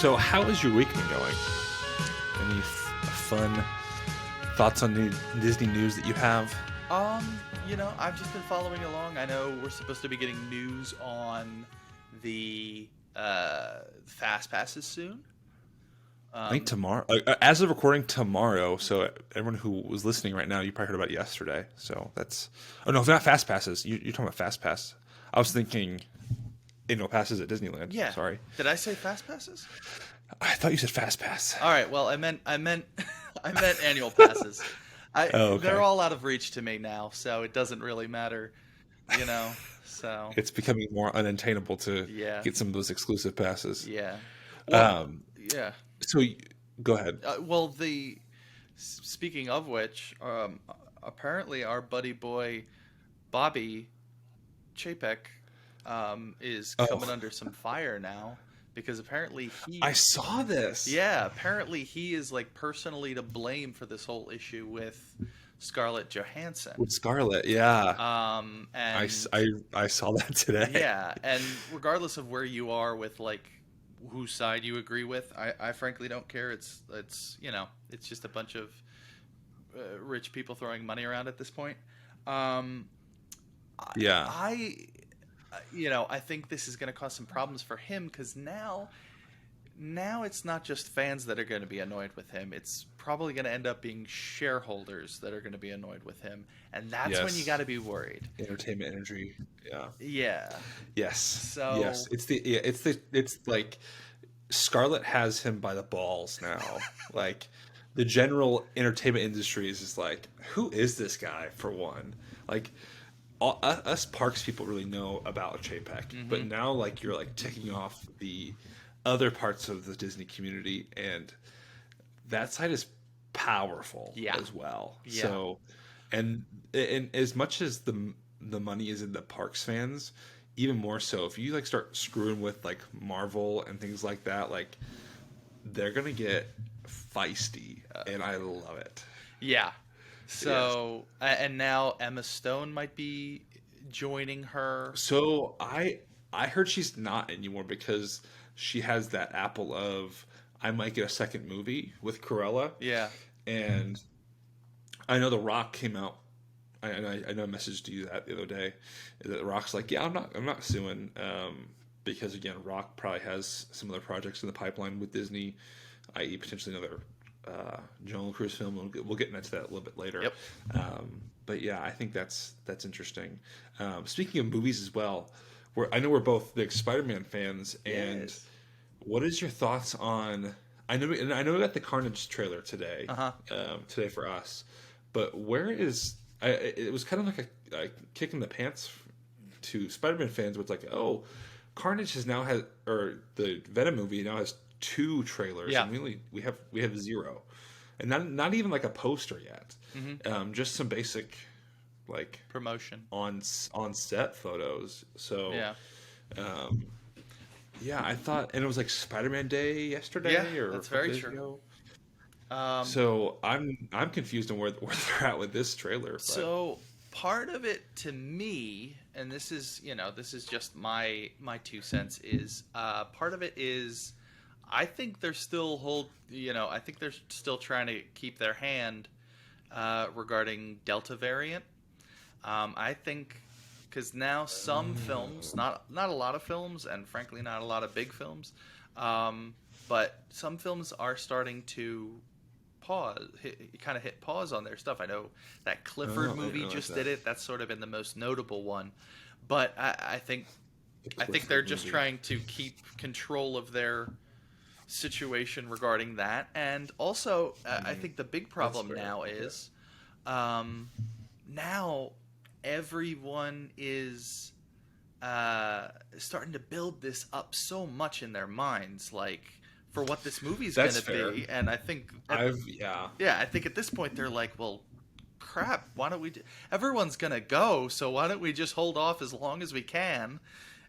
So, how has your week been going? Any fun thoughts on new Disney news that you have? I've just been following along. I know we're supposed to be getting news on the fast passes soon. I think Um, tomorrow, as of recording tomorrow. So, everyone who was listening right now, you probably heard about it yesterday. So that's, oh no, it's not Fast Passes. You're talking about Fast Pass. I was thinking annual passes at Disneyland. yeah. Sorry, Did I say fast passes? I thought you said Fast Pass. All right. Well, I meant I meant annual passes. Oh, They're okay. all out of reach to me now, so it doesn't really matter, you know. So It's becoming more unattainable to yeah, get some of those exclusive passes. yeah. Well, Um, yeah. so go ahead. Well, speaking of which, apparently our buddy boy Bobby Chapek is coming Oh, under some fire now because apparently I saw this apparently he is like personally to blame for this whole issue with Scarlett Johansson. with Scarlet. Yeah, I, s- And I, I saw that today. yeah, and regardless of where you are with like whose side you agree with, I frankly don't care. It's just a bunch of rich people throwing money around at this point. Um, I, Yeah. I I think this is going to cause some problems for him because now it's not just fans that are going to be annoyed with him. It's probably going to end up being shareholders that are going to be annoyed with him, and that's when you got Yes. to be worried. Entertainment energy. Yeah. Yeah. Yes. Yes. So It's like Scarlet has him by the balls now. Like the general entertainment industry is just like, who is this guy for one? Like us parks people really know about Chapek, but hmm now like you're like ticking off the other parts of the Disney community, and that side is powerful yeah, as well. yeah, So, and as much as the money is in the parks fans, even more so if you like start screwing with like Marvel and things like that, like they're gonna get feisty, and I love it. yeah. Yes. So and now Emma Stone might be joining her. So I heard she's not anymore because she has that apple of I might get a second movie with Cruella, Yeah. and I know The Rock came out. I know I messaged you that the other day. That The Rock's like, yeah, I'm not suing, because again, Rock probably has some other projects in the pipeline with Disney, i.e., potentially another Jungle Cruise film. We'll get into that a little bit later. Yep. But yeah, I think that's interesting. Speaking of movies as well, I know we're both big Spider-Man fans, and Yes. what is your thoughts on? I know we got the Carnage trailer today, Uh huh. today for us, but where is? It was kind of like a kick in the pants to Spider-Man fans. Where it's like, oh, Carnage has now had, or the Venom movie now has two trailers, Yeah. and we have zero, and not even like a poster yet. hmm Just some basic like Promotion. on set photos. So Yeah. um, yeah, I thought, and it was like Spider-Man Day Yeah. yesterday or a That's couple very days true. ago. Um. So I'm confused on where they're at with this trailer, but So part of it to me, and this is just my 2 cents, is part of it is I think they're still I think they're still trying to keep their hand regarding Delta variant. I think because now some films, not a lot of films, and frankly not a lot of big films, but some films are starting to kind of hit pause on their stuff. I know that Clifford oh, I didn't movie realize just did that. it. That's sort of been the most notable one, but The I think they're Clifford just movie. trying to keep control of their situation regarding that. And also, I think the big That's problem fair. now Okay. is um, now everyone is starting to build this up so much in their minds, like for what this movie's That's gonna fair. be. And I think, Yeah. yeah, I think at this point they're like, well, crap. Why don't we? Everyone's gonna go, so why don't we just hold off as long as we can,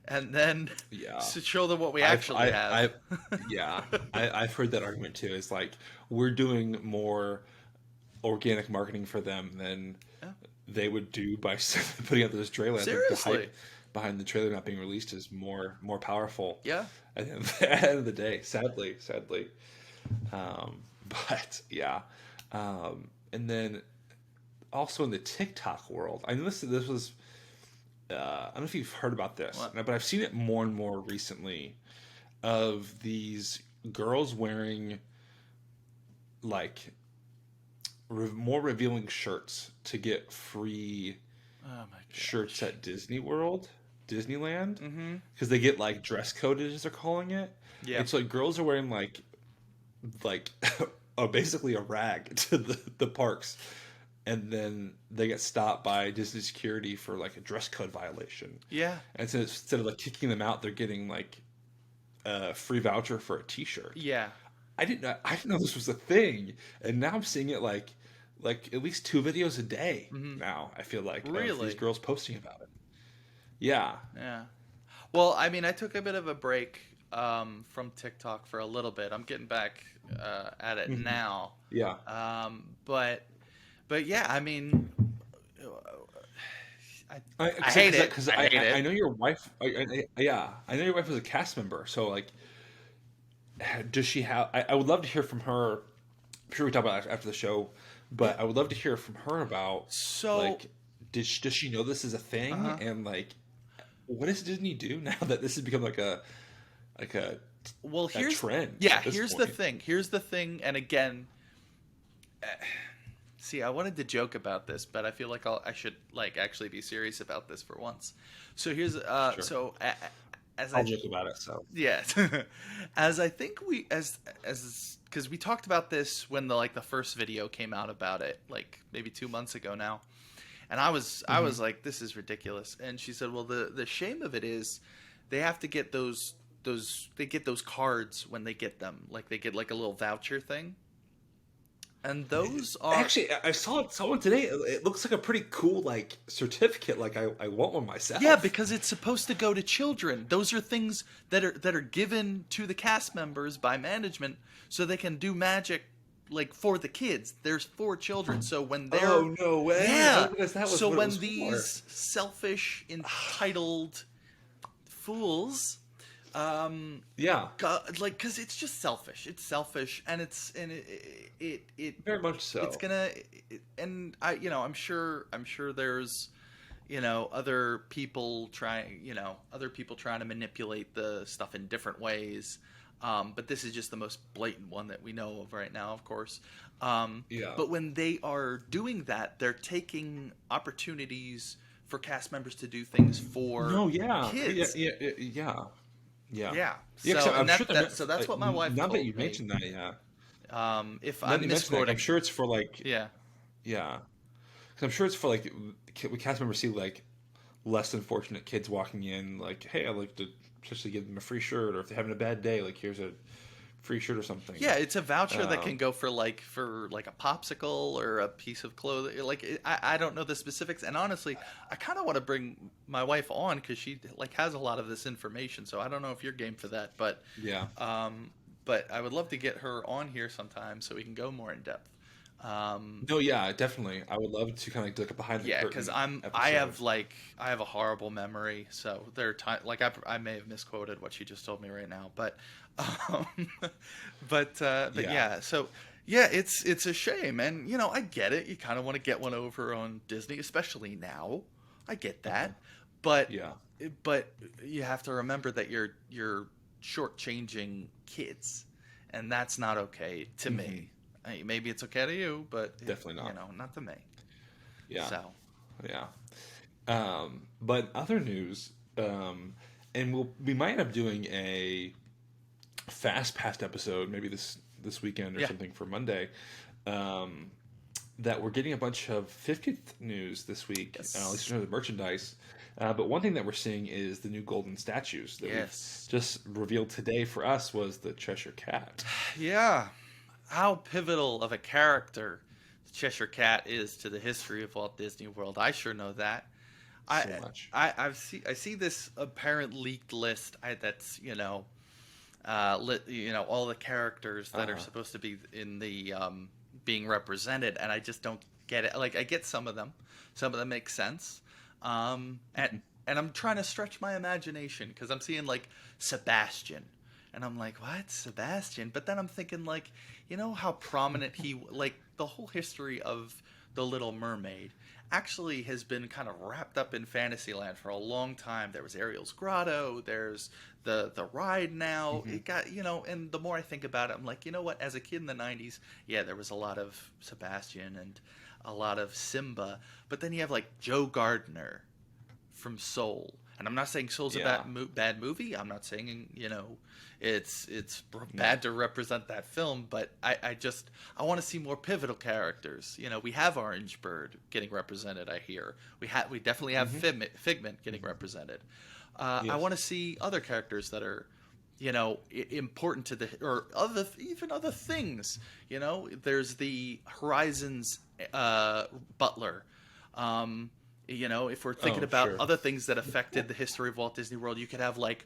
and then Yeah. to show them what we I've actually have. I yeah. I've heard that argument too. It's like we're doing more organic marketing for them than Yeah. they would do by putting out this trailer. I think the hype Seriously. behind the trailer not being released is more powerful Yeah. at the end of the day. Sadly. But yeah, and then also in the TikTok world, I know this was. I don't know if you've heard about this, What? but I've seen it more and more recently of these girls wearing like more revealing shirts to get free Oh my shirts gosh. at Disney World, Disneyland, Mm-hmm. because they get like dress coded as they're calling it. Yeah. It's like girls are wearing like basically a rag to the parks, and then they get stopped by Disney security for like a dress code violation. Yeah. And so instead of like kicking them out, they're getting like a free voucher for a T-shirt. Yeah. I didn't know this was a thing, and now I'm seeing it like at least 2 videos a day Mm-hmm. now. I feel like of these Really? girls posting about it. Yeah. Yeah. Well, I mean, I took a bit of a break from TikTok for a little bit. I'm getting back at it Hmm. now. Yeah. But yeah, I mean, I I hate it. Because I hate I it. know your wife. Yeah, I know your wife was a cast member. So like, does she have? I would love to hear from her. I'm sure we talk about it after the show, Yeah. but I would love to hear from her about So, like, does she know this is a thing, uh-huh. and like, what does Disney do now that this has become like Well, a here's trend yeah, at this here's the point? thing. Here's the thing, and again, see, I wanted to joke about this, but I feel like I should like actually be serious about this for once. So here's Sure, as I'll I joke about it. So yeah, as I think we as because we talked about this when the first video came out about it, like maybe 2 months ago now, and I was hmm like, this is ridiculous. And she said, well, the shame of it is they have to get those cards when they get them, like they get like a little voucher thing, and those are actually, I saw one today. It looks like a pretty cool like certificate. Like I want one yeah, myself. because it's supposed to go to children. Those are things that are given to the cast members by management so they can do magic like for the kids. There's for children. So when they're Oh no way! I yeah, didn't realize that was so what it when was for. these selfish entitled fools Yeah, like cuz it's just selfish. It's selfish and very much it's so. gonna and I'm sure there's other people trying to manipulate the stuff in different ways, but this is just the most blatant one that we know of right now, of course. Yeah. But when they are doing that, they're taking opportunities for cast members to do things for No, yeah, kids. yeah, Yeah, yeah. Because so I'm and sure so that's what my wife now that told you me. mentioned that, yeah. If Now that I'm you mentioned that, I'm misquoting, sure it's for like, yeah. yeah. Because I'm sure it's for like we cast members see like less than fortunate kids walking in, like, hey, I'd like to especially give them a free shirt, or if they're having a bad day, like here's a free shirt or something. Yeah, it's a voucher that can Um, go for like a popsicle or a piece of clothing. I don't know the specifics, and honestly, I kind of want to bring my wife on because she like has a lot of this information. So I don't know if you're game for that, yeah. um, but I would love to get her on here sometime so we can go more in depth. Um, No, yeah, definitely. I would love to kind of like do like a behind the yeah, because curtain I episode. have I have a horrible memory, so there are times like I may have misquoted what she just told me right now, um, but Yeah. yeah, so yeah, it's a shame, and I get it. You kind of want to get one over on Disney, especially now. I get Uh-huh. that, but Yeah. but you have to remember that you're shortchanging kids, and that's not okay to Hmm. me. Maybe it's okay to you, but Definitely not. not to me. Yeah. So. Yeah. But other news, and we might end up doing a fast past episode maybe this weekend or Yeah. something for Monday. Um, that we're getting a bunch of 50th news this week, at least Yes. in terms of merchandise. But one thing that we're seeing is the new golden statues that we've Yes. just revealed today for us was the Cheshire Cat. Yeah. How pivotal of a character the Cheshire Cat is to the history of Walt Disney World. I sure know that. So I much. I see this apparent leaked list. That's all the characters that are Uh-huh. supposed to be in the being represented, and I just don't get it. Like I get some of them make sense, and and I'm trying to stretch my imagination because I'm seeing like Sebastian, and I'm like, what, Sebastian? But then I'm thinking like, you know how prominent he, like the whole history of the Little Mermaid actually has been kind of wrapped up in Fantasyland for a long time. There was Ariel's Grotto, there's the ride now. Hmm. It got, you know, and the more I think about it, I'm like, you know what? As a kid in the '90s, yeah, there was a lot of Sebastian and a lot of Simba, but then you have like Joe Gardner from Soul. And I'm not saying Soul's a Yeah. bad movie. I'm not saying, you know, it's No. bad to represent that film, but I want to see more pivotal characters. You know, we have Orange Bird getting represented. I hear we definitely have Hmm. Figment getting represented. I Yes. want to see other characters that are, you know, important to the, or other, even other things. You know, there's the Horizons butler. Um, you know, if we're thinking Oh, about sure. other things that affected the history of Walt Disney World, you could have like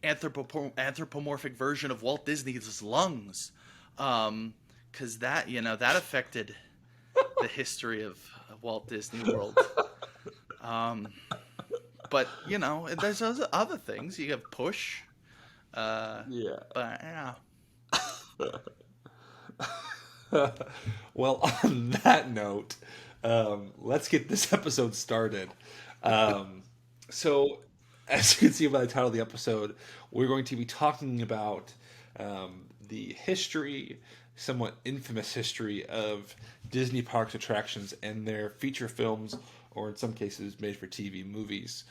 anthropomorphic version of Walt Disney's lungs, because that, you know, that affected the history of Walt Disney World. Um, but you know, there's other things. You have Push, uh, Yeah. but yeah, Well, on that note, let's get this episode started. Um, so, as you can see by the title of the episode, we're going to be talking about the history, somewhat infamous history of Disney parks attractions and their feature films, or in some cases, made for TV movies.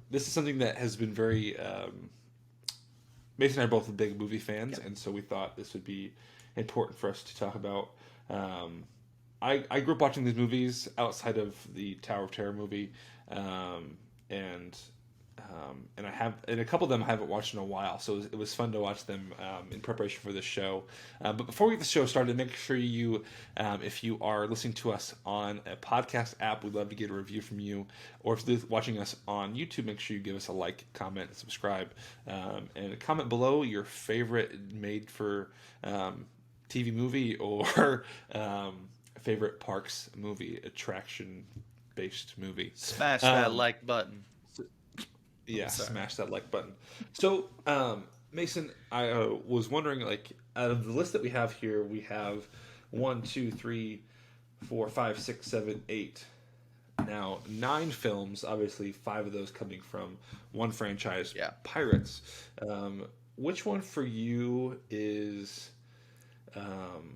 This is something that has been very Mason and I are both big movie fans, yep, and so we thought this would be important for us to talk about. Um, I grew up watching these movies outside of the Tower of Terror movie, um, and and I have, and a couple of them I haven't watched in a while, so it was fun to watch them in preparation for this show. But before we get the show started, make sure you, if you are listening to us on a podcast app, we'd love to get a review from you. Or if you're watching us on YouTube, make sure you give us a like, comment, and subscribe, and comment below your favorite made for TV movie or favorite parks movie, attraction based movie. smash that Um, like button. yeah, Sorry. smash that like button. So, Mason, I was wondering, like, out of the list that we have here, we have one, two, three, four, five, six, seven, eight. Now, nine films. Obviously, five of those coming from one franchise, Yeah. Pirates. Which one for you is um,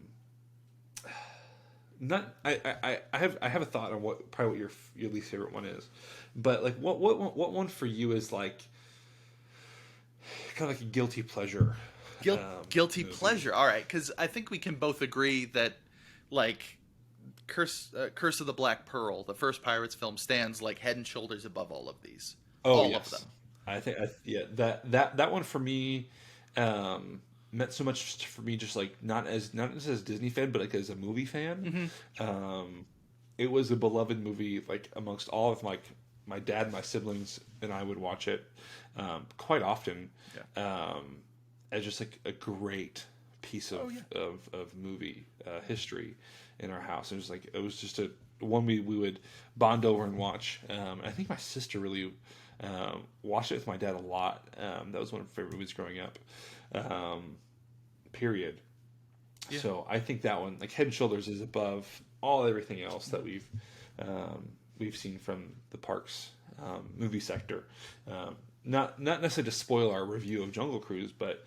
not? I have a thought on what probably what your least favorite one is, but like what one for you is like kind of like a guilty pleasure Guilty movie. pleasure. All right, because I think we can both agree that, like, Curse of the Black Pearl, the first Pirates film, stands like head and shoulders above all of these, Oh all of yes, them. yeah, that one for me meant so much for me, just like not as a Disney fan, but like as a movie fan. Hmm. Um, it was a beloved movie, like amongst all of my dad, my siblings, and I would watch it quite often, Yeah. as just like a great piece Oh yeah. of movie history in our house. It was just a one we would bond over and watch. I think my sister really watched it with my dad a lot. That was one of her favorite movies growing up. Period. Yeah. So I think that one, like Head and Shoulders, is above everything else that we've seen from the parks movie sector. Not necessarily to spoil our review of Jungle Cruise, but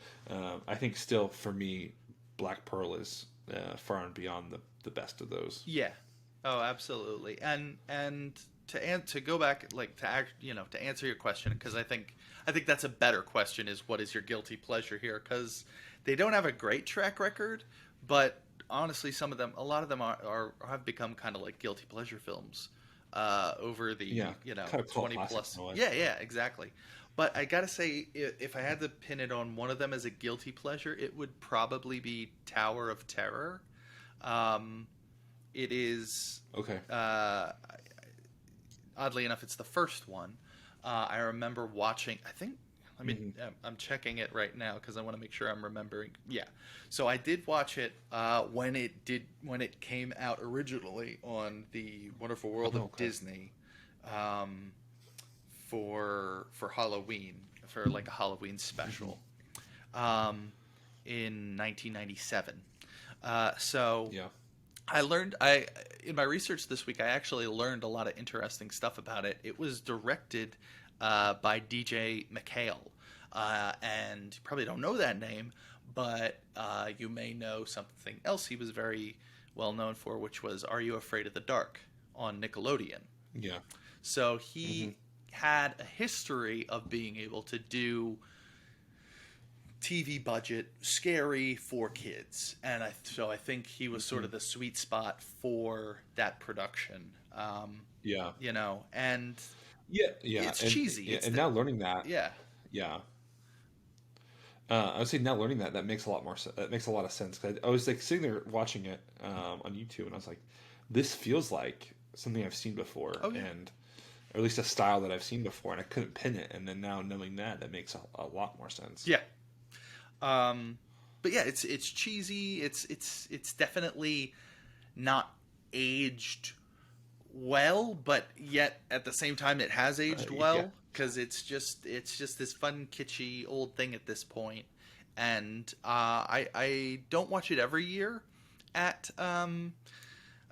I think still for me, Black Pearl is far and beyond the best of those. Yeah. Oh, absolutely. And to go back, like, to act, you know, to answer your question, because I think that's a better question, is what is your guilty pleasure here? Because they don't have a great track record, but honestly, a lot of them are have become kind of like guilty pleasure films over Yeah, the, you know, kind of cult 20 classics plus. in a way. Yeah, yeah, exactly. But I gotta say, if I had to pin it on one of them as a guilty pleasure, it would probably be Tower of Terror. Um, it is, Okay. uh, oddly enough, it's the first one. I remember watching. I think. Let me. Hmm. I'm checking it right now because I want to make sure I'm remembering. Yeah. So I did watch it when it came out originally on the Wonderful World Oh, of okay. Disney. um, for Halloween, for like a Halloween Hmm. special, um, in 1997. So Yeah. I learned I in my research this week. I actually learned a lot of interesting stuff about it. It was directed by DJ McHale, and you probably don't know that name, but you may know something else he was very well known for, which was "Are You Afraid of the Dark" on Nickelodeon. Yeah. So Hmm. he had a history of being able to do TV budget, scary for kids, and I think he was sort Hmm. of the sweet spot for that production. Yeah. And Yeah. Yeah. it's And cheesy. yeah, It's and the now learning that, yeah, yeah. I would say now learning that makes a lot more. That makes a lot of sense. 'Cause I was like sitting there watching it on YouTube, and I was like, "This feels like something I've seen before," oh yeah, and or at least a style that I've seen before, and I couldn't pin it. And then now knowing that, that makes a lot more sense. yeah. Um, but yeah, it's cheesy. It's definitely not aged well, but yet at the same time it has aged Yeah. well because it's just this fun kitschy old thing at this point. And I don't watch it every year at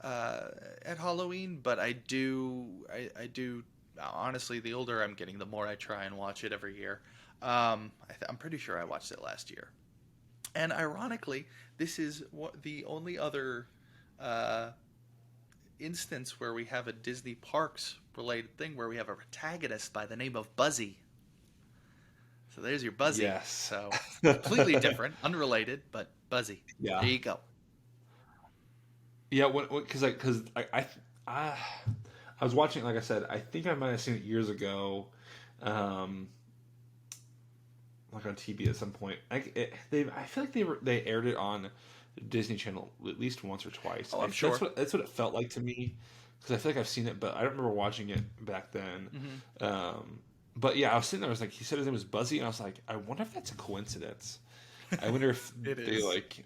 at Halloween, but I do honestly. The older I'm getting, the more I try and watch it every year. I'm pretty sure I watched it last year, and ironically, this is the only other uh, instance where we have a Disney Parks related thing where we have a protagonist by the name of Buzzy. So there's your Buzzy. Yes. So completely different, unrelated, but Buzzy. There Yeah. you go. Yeah. Because I I was watching it, like I said, I think I might have seen it years ago, um, like on TV at some point. I feel like they aired it on Disney Channel at least once or twice. Oh, I'm sure. That's what it felt like to me, because I feel like I've seen it, but I don't remember watching it back then. Hmm. Um, but yeah, I was sitting there. I was like, he said his name was Buzzy, and I was like, I wonder if that's a coincidence. I wonder if It they is. like.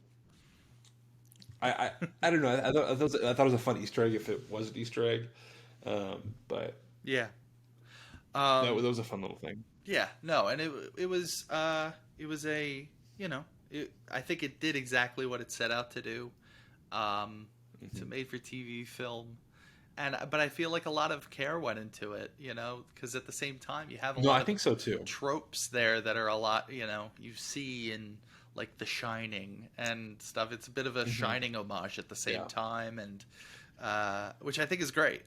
I, I, I don't know. I thought it was a fun Easter egg if it was an Easter egg, but Yeah. that Um, was a fun little thing. yeah. No, and it was a I think it did exactly what it set out to do. It's a Hmm. made for TV film, and but I feel like a lot of care went into it. Because at the same time you have a No, lot I of think so too. tropes there that are a lot you see in like The Shining and stuff. It's a bit of a Hmm. Shining homage at the same Yeah, time, and which I think is great.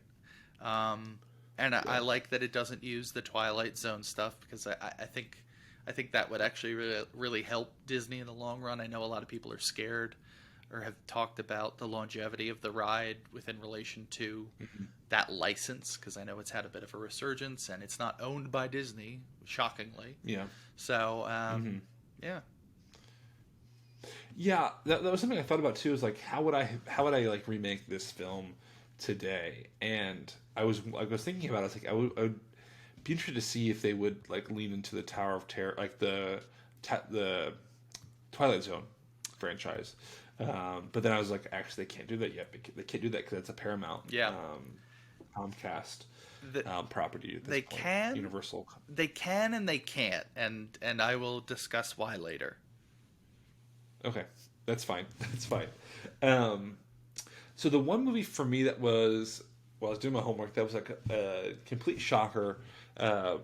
Um, and I yeah, like that it doesn't use the Twilight Zone stuff because I think that would actually really help Disney in the long run. I know a lot of people are scared or have talked about the longevity of the ride within relation to hmm, that license because I know it's had a bit of a resurgence and it's not owned by Disney, shockingly. yeah, So hmm, yeah, yeah. That was something I thought about too. Is like, how would I like remake this film today? And I was thinking about it. I was like, I would be interested to see if they would like lean into the Tower of Terror, like the Twilight Zone franchise. But then I was like, actually, they can't do that yet. They can't do that because it's a Paramount, yeah. Comcast, The, property at this they point. can, Universal. they can, and they can't, and I will discuss why later. Okay, that's fine. That's fine. Um, so the one movie for me that was, while I was doing my homework, that was like a complete shocker. Uh,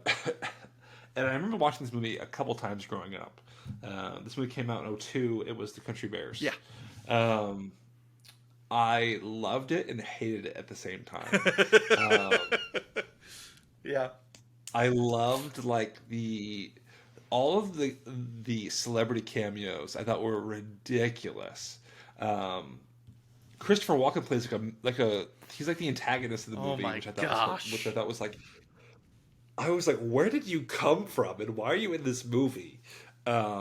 and I remember watching this movie a couple times growing up. This movie came out in '02. It was The Country Bears. Yeah. Um, I loved it and hated it at the same time. Um, Yeah. I loved like all of the celebrity cameos. I thought were ridiculous. Um, Christopher Walken plays like a he's like the antagonist of the Oh movie, my which I thought which I gosh. thought was like I was like, where did you come from and why are you in this movie?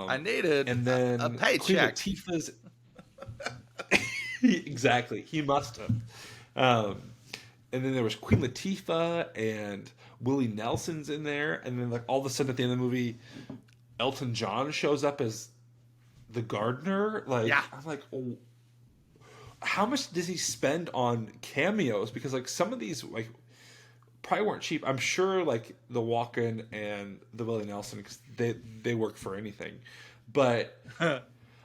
I Um, needed and a then Queen paycheck. Latifah's exactly he must have. Um, and then there was Queen Latifah and Willie Nelson's in there, and then like all of a sudden at the end of the movie, Elton John shows up as the gardener. Like Yeah. I'm like, oh, how much does he spend on cameos? Because like some of these like probably weren't cheap. I'm sure like the Walken and the Willie Nelson, 'cause they work for anything. But I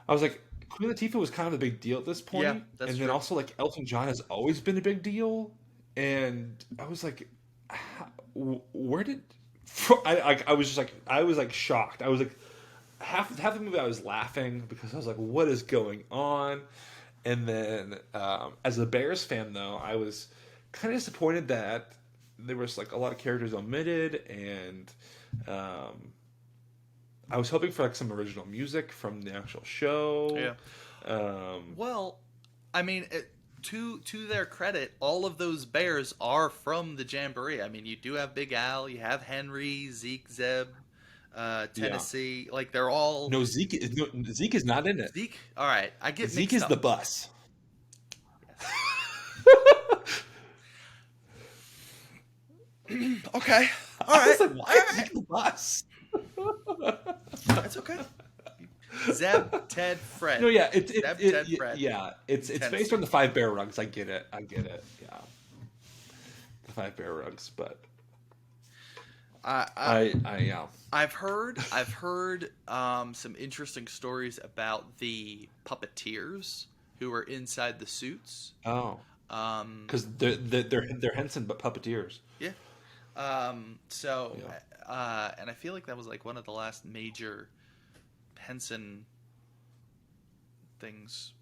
was like, Queen Latifah was kind of a big deal at this Yeah, point, that's and then true. also like Elton John has always been a big deal, and I was like, where did I was just like I was like shocked. I was like half the movie I was laughing because I was like, what is going on? And then as a Bears fan though, I was kind of disappointed that there was like a lot of characters omitted, and um, I was hoping for like some original music from the actual show. Yeah. Um, Well, I mean, to their credit, all of those bears are from the Jamboree. I mean, you do have Big Al, you have Henry, Zeke, Zeb, yeah. Tennessee. Like they're all No, Zeke is not in it. Zeke. All right, I get Zeke mixed is the up. bus. Yes. Okay. All I was right. like, why All is right. Zeke the bus? That's okay. Zeb, Ted, Fred. No, yeah, Zeb, Ted, Fred. yeah, In it's based Tennessee. on the five bear rugs. I get it. Yeah, the five bear rugs. But I, I yeah. I've heard some interesting stories about the puppeteers who were inside the suits. Oh, Um, because they're Henson but puppeteers. yeah. So, Yeah. and I feel like that was like one of the last major Henson things.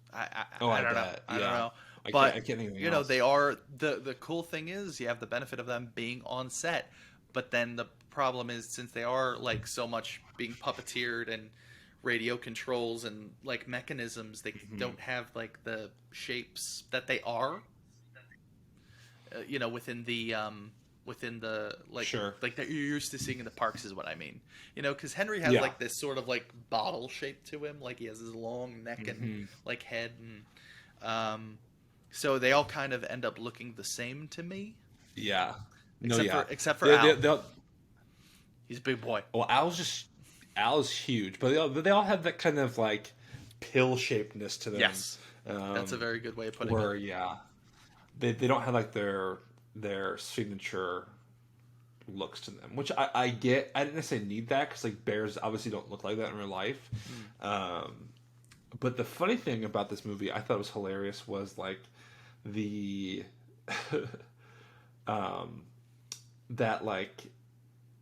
Oh, I I don't know. bet. I don't Yeah, know. I But can't think of anything you know, else. they are the cool thing is you have the benefit of them being on set, but then the problem is since they are like so much being puppeteered and radio controls and like mechanisms, they Mhm. don't have like the shapes that they are within the Sure. like that you're used to seeing in the parks is what I mean. Because Henry has Yeah. like this sort of like bottle shape to him, like he has his long neck and Hmm. like head, and so they all kind of end up looking the same to me, Yeah. No, except yeah. for except for They Al. they'll, He's a big boy. well, Al's huge, but they all have that kind of like pill shapedness to them. Yes, that's a Um, very good way of putting it. where yeah, they don't have like their signature looks to them, which I get. I didn't necessarily need that because like bears obviously don't look like that in real life. Um, but the funny thing about this movie, I thought was hilarious, was like the um, that like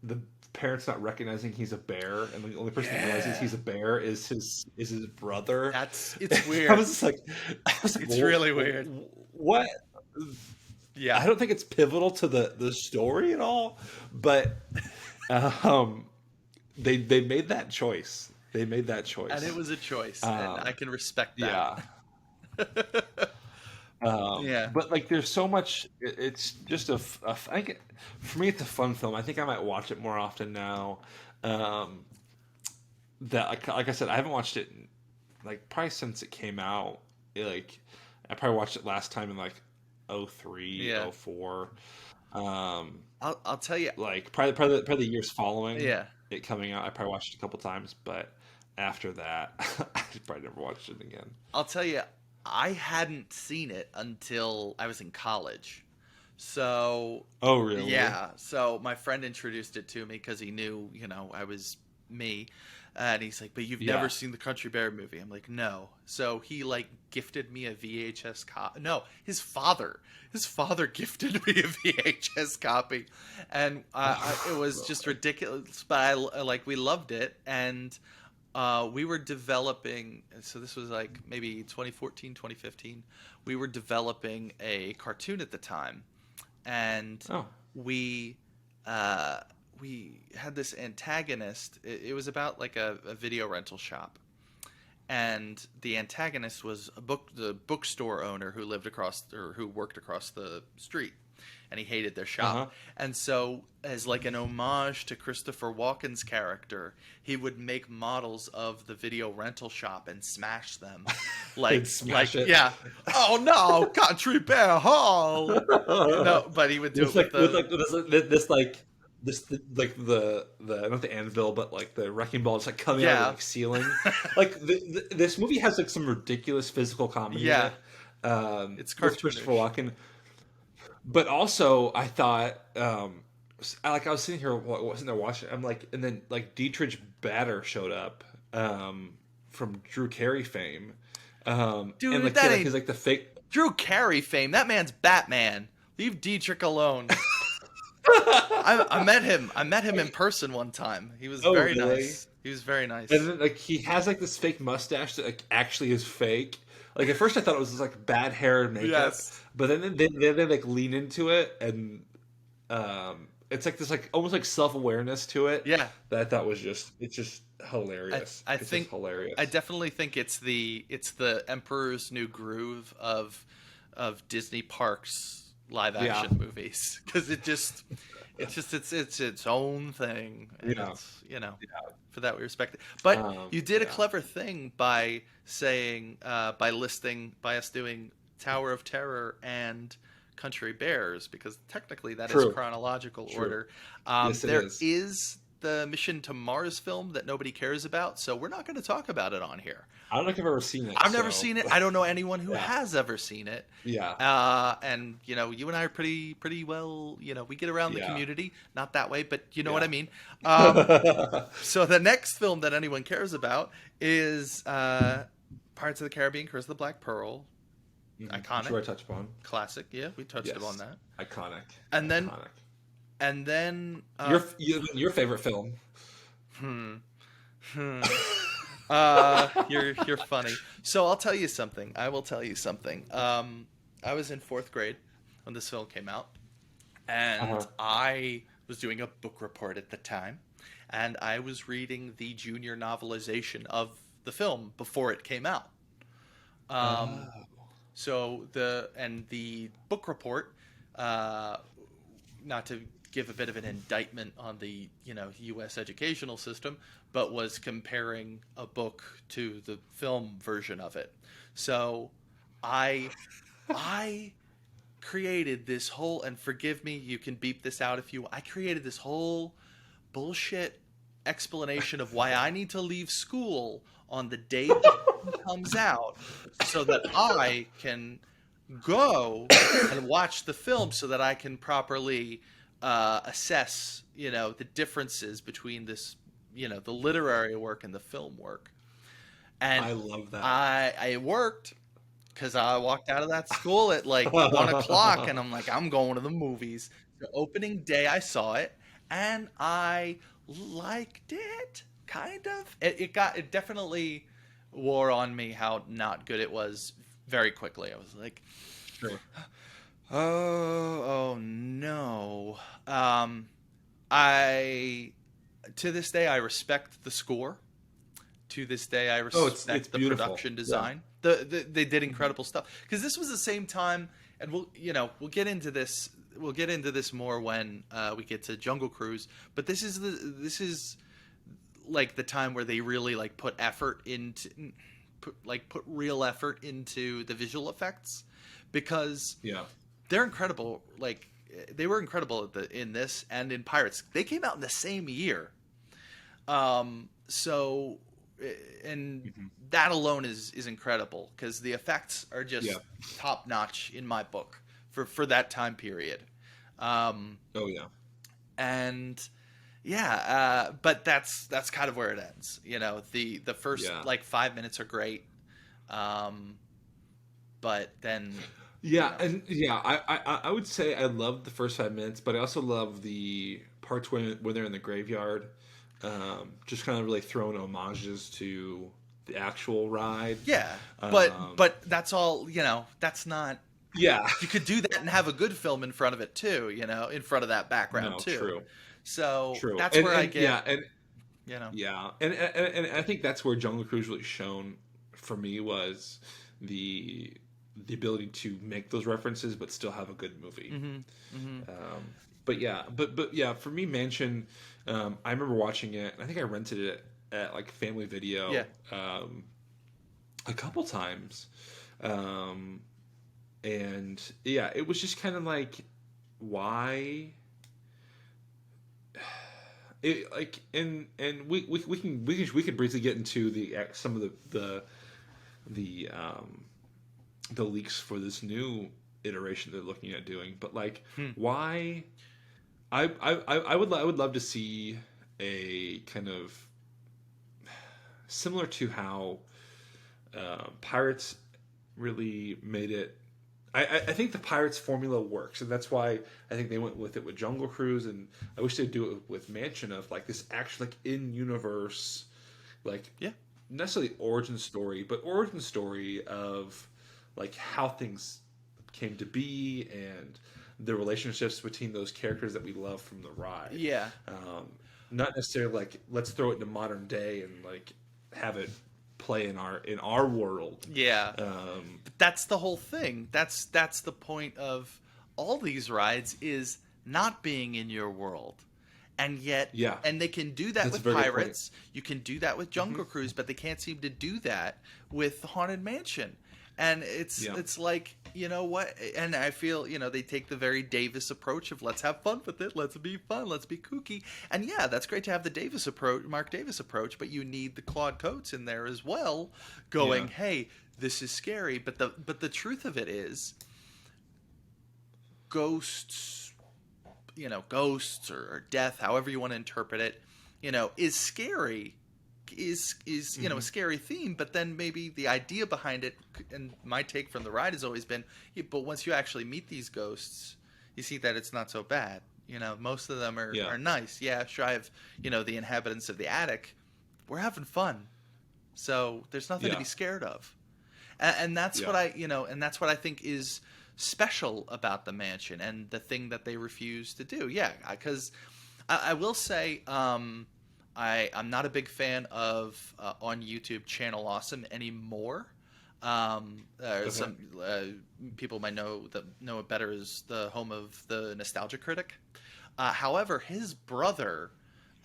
the parents not recognizing he's a bear, and the only person that realizes Yeah, he's a bear is his brother. it's I weird. was just like, It's really weird. What? Yeah, I don't think it's pivotal to the story at all, but um, they made that choice. They made that and it choice. was a choice, and I Um, can respect that. yeah. Yeah. But like, there's so much. It's just I think for me, it's a fun film. I think I might watch it more often now. Um, that like I said, I haven't watched it like probably since it came out. Like I probably watched it last time in like '03, Yeah. '04. Um, I'll tell you. like probably the years following Yeah. it coming out, I probably watched it a couple times, but after that, I probably never watched it again. I'll tell you. I hadn't seen it until I was in college. So, Oh, really? yeah. So my friend introduced it to me because he knew, I was me. And he's like, "But you've never Yeah. seen the Country Bear movie?" I'm like, "No." So he like gifted me a VHS copy. No, his father. His father gifted me a VHS copy, and it was just ridiculous. But like we loved it, and we were developing. So this was like maybe 2014, 2015. We were developing a cartoon at the time, and Oh, we uh, we had this antagonist. It was about like a video rental shop, and the antagonist was the bookstore owner who lived across or who worked across the street, and he hated their uh shop. huh. And so, as like an homage to Christopher Walken's character, he would make models of the video rental shop and smash them, And smash it. yeah. Oh no, Country Bear Hall. No, but he would do it With like with the this like the not the anvil, but like the wrecking ball is like coming out of the yeah, like ceiling. Like this movie has like some ridiculous physical comedy in yeah. it. It's With Christopher cartoonish. Walken. but also I thought, like I was sitting here, wasn't there watching? I'm like, and then like Dietrich Bader showed up, from Drew Carey fame, and Dude, like he that had like ain't his like the fake. Drew Carey fame. That man's Batman. Leave Dietrich alone. I met him. I met him in person one time. He was Oh very really? nice. He was very And nice. then like he has like this fake mustache that like actually is fake. Like at first I thought it was just like bad hair and makeup, Yes. but then they like lean into it, and it's like this like almost like self awareness to it Yeah. that I thought was just it's just I hilarious. I It's just think I hilarious. definitely think it's the Emperor's New Groove of Disney parks live Yeah, action movies because it's its own thing, and yeah, it's for that we respect it. But you did a yeah. clever thing by saying by us doing Tower of Terror and Country Bears, because technically that is True, chronological true. order. Yes, it There is. is the Mission to Mars film that nobody cares about, so we're not going to talk about it on here. I don't know if I've ever seen it, I've never so seen it. I don't know anyone who yeah, has ever seen it. yeah, And you and I are pretty well. We get around the yeah, community, not that way, but you know what I yeah. mean. So the next film that anyone cares about is Pirates of the Caribbean: Curse of the Black Pearl. Which Iconic, I touched upon. classic. Yeah, we touched upon Yes, that. iconic, And then iconic. and then Your favorite film? hmm, hmm. You're funny. So I'll tell you something. I will tell you something. I was in fourth grade when this film came out, and Uh-huh. I was doing a book report at the time, and I was reading the junior novelization of the film before it came out. Um, Oh, so the book report, uh, not to give a bit of an indictment on the U.S. educational system, but was comparing a book to the film version of it. So I I created this whole, and forgive me, you can beep this out if you. I created this whole bullshit explanation of why I need to leave school on the day the film comes out so that I can go and watch the film so that I can properly assess, the differences between the literary work and the film work. And I love that. I worked because I walked out of that school at like 1 o'clock, and I'm like, I'm going to the movies. The opening day, I saw it, and I liked it. Kind of. It definitely wore on me how not good it was very quickly. I was like, Sure. oh no. I To this day I respect the score. To this day I Oh, it's respect the beautiful. production Yeah. design. They did Mhm. incredible stuff because this was the same time, and we'll get into this. We'll get into this more when we get to Jungle Cruise. But this is like the time where they really like put real effort into the visual effects, because Yeah. they're incredible. Like they were incredible in this and in Pirates. They came out in the same year. So, and Mhm. that alone is incredidible because the effects are Yeah. just top notch in my book for that time period. Um, Oh yeah. and yeah, but that's kind of where it ends. The first Yeah. like 5 minutes are great, um, but then you Yeah, know, and yeah, I would say I love the first 5 minutes, but I also love the parts when they're in the graveyard, just kind of really throwing homages to the actual ride. yeah, but Um, that's all. That's not. yeah, You could do that and have a good film in front of it too. In front of that background no, too. true, So true, that's and where I and get. yeah, and You know. yeah, and I think that's where Jungle Cruise really shone for me was the the ability to make those references but still have a good movie. Mm-hmm. Mm-hmm. But yeah, but yeah, for me, Mansion. I remember watching it. And I think I rented it at like Family Yeah. Video a couple times, um, and yeah, it was just kind of like why it like and we could briefly get into the some of the the leaks for this new iteration they're looking at doing. But like, Hmm. why? I would love to see a kind of similar to how Pirates really made it. I think the Pirates formula works, and that's why I think they went with it with Jungle Cruise, and I wish they'd do it with Mansion of like this actual like in universe, like Yeah. necessarily origin story, but origin story of like how things came to be and the relationships between those characters that we love from the ride. Yeah. Not necessarily like let's throw it into modern day and like have it play in our world. Yeah. Um, But that's the whole thing. That's the point of all these rides is not being in your world. And yet, yeah, and they can do that that's a with very good point. Pirates. You can do that with Jungle Cruise, but they can't seem to do that with Haunted Mansion. And Yeah, it's like, you know what? And I feel, they take the very Davis approach of let's have fun with it, let's be fun, let's be kooky. And yeah, that's great to have the Davis approach, Mark Davis approach, but you need the Claude Coates in there as well, going, yeah, hey, this is scary. But the truth of it is, ghosts, ghosts or death, however you want to interpret it, is scary, is a scary theme. But then maybe the idea behind it, and my take from the ride has always been, yeah, but once you actually meet these ghosts, you see that it's not so bad. Most of them yeah, are nice. Yeah, sure, I have, the inhabitants of the attic. We're having fun, so there's nothing to yeah, be scared of. And that's yeah. what and that's what I think is special about the mansion and the thing that they refuse to do. Yeah, because I will say, I'm not a big fan of on YouTube Channel Awesome anymore. Okay. Some people might know it better as the home of the Nostalgia Critic. However, his brother,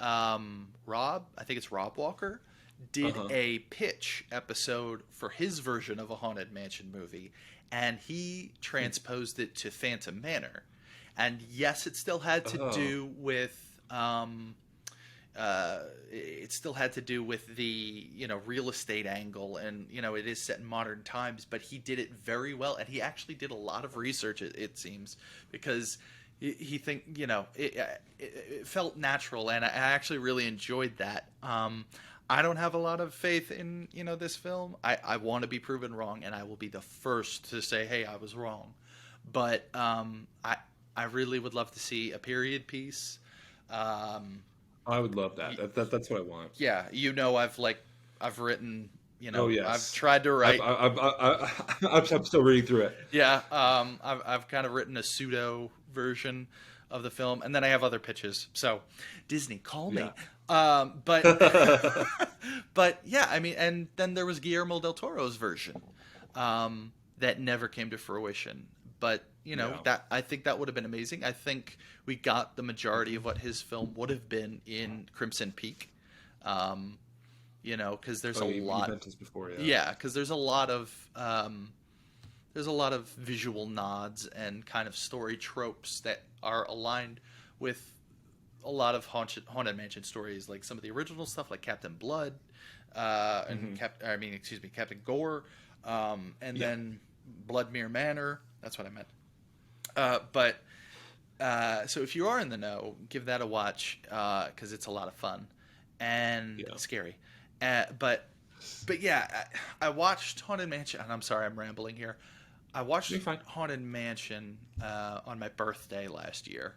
Rob, I think it's Rob Walker, Uh did huh. a pitch episode for his version of a Haunted Mansion movie, and he transposed it to Phantom Manor. And yes, it still had to Oh, do with it still had to do with the real estate angle, and it is set in modern times, but he did it very well, and he actually did a lot of research, it seems, because he think it felt natural, and I actually really enjoyed that. I don't have a lot of faith in this film. I want to be proven wrong, and I will be the first to say, hey, I was wrong. But I really would love to see a period piece. Um, I would love that. That's what I want. yeah, I've written, Oh I've yes. tried to write. I'm still reading through it. Yeah, I've kind of written a pseudo version of the film, and then I have other pitches. So, Disney, call me. Yeah. But but yeah, I mean, and then there was Guillermo del Toro's version that never came to fruition. But Yeah. that I think that would have been amazing. I think we got the majority of what his film would have been in Crimson Peak. Um, because there's Oh, a you lot. mentioned this before, yeah. Yeah, because there's a lot of visual nods and kind of story tropes that are aligned with a lot of haunted mansion stories, like some of the original stuff, like Captain Blood, Hmm. Captain Gore, and Yeah. then Bloodmere Manor. That's what I meant. But so if you are in the know, give that a watch because it's a lot of fun and Yeah. scary. But yeah, I watched Haunted Mansion, and I'm sorry I'm rambling here. I watched You're fine. Haunted Mansion on my birthday last year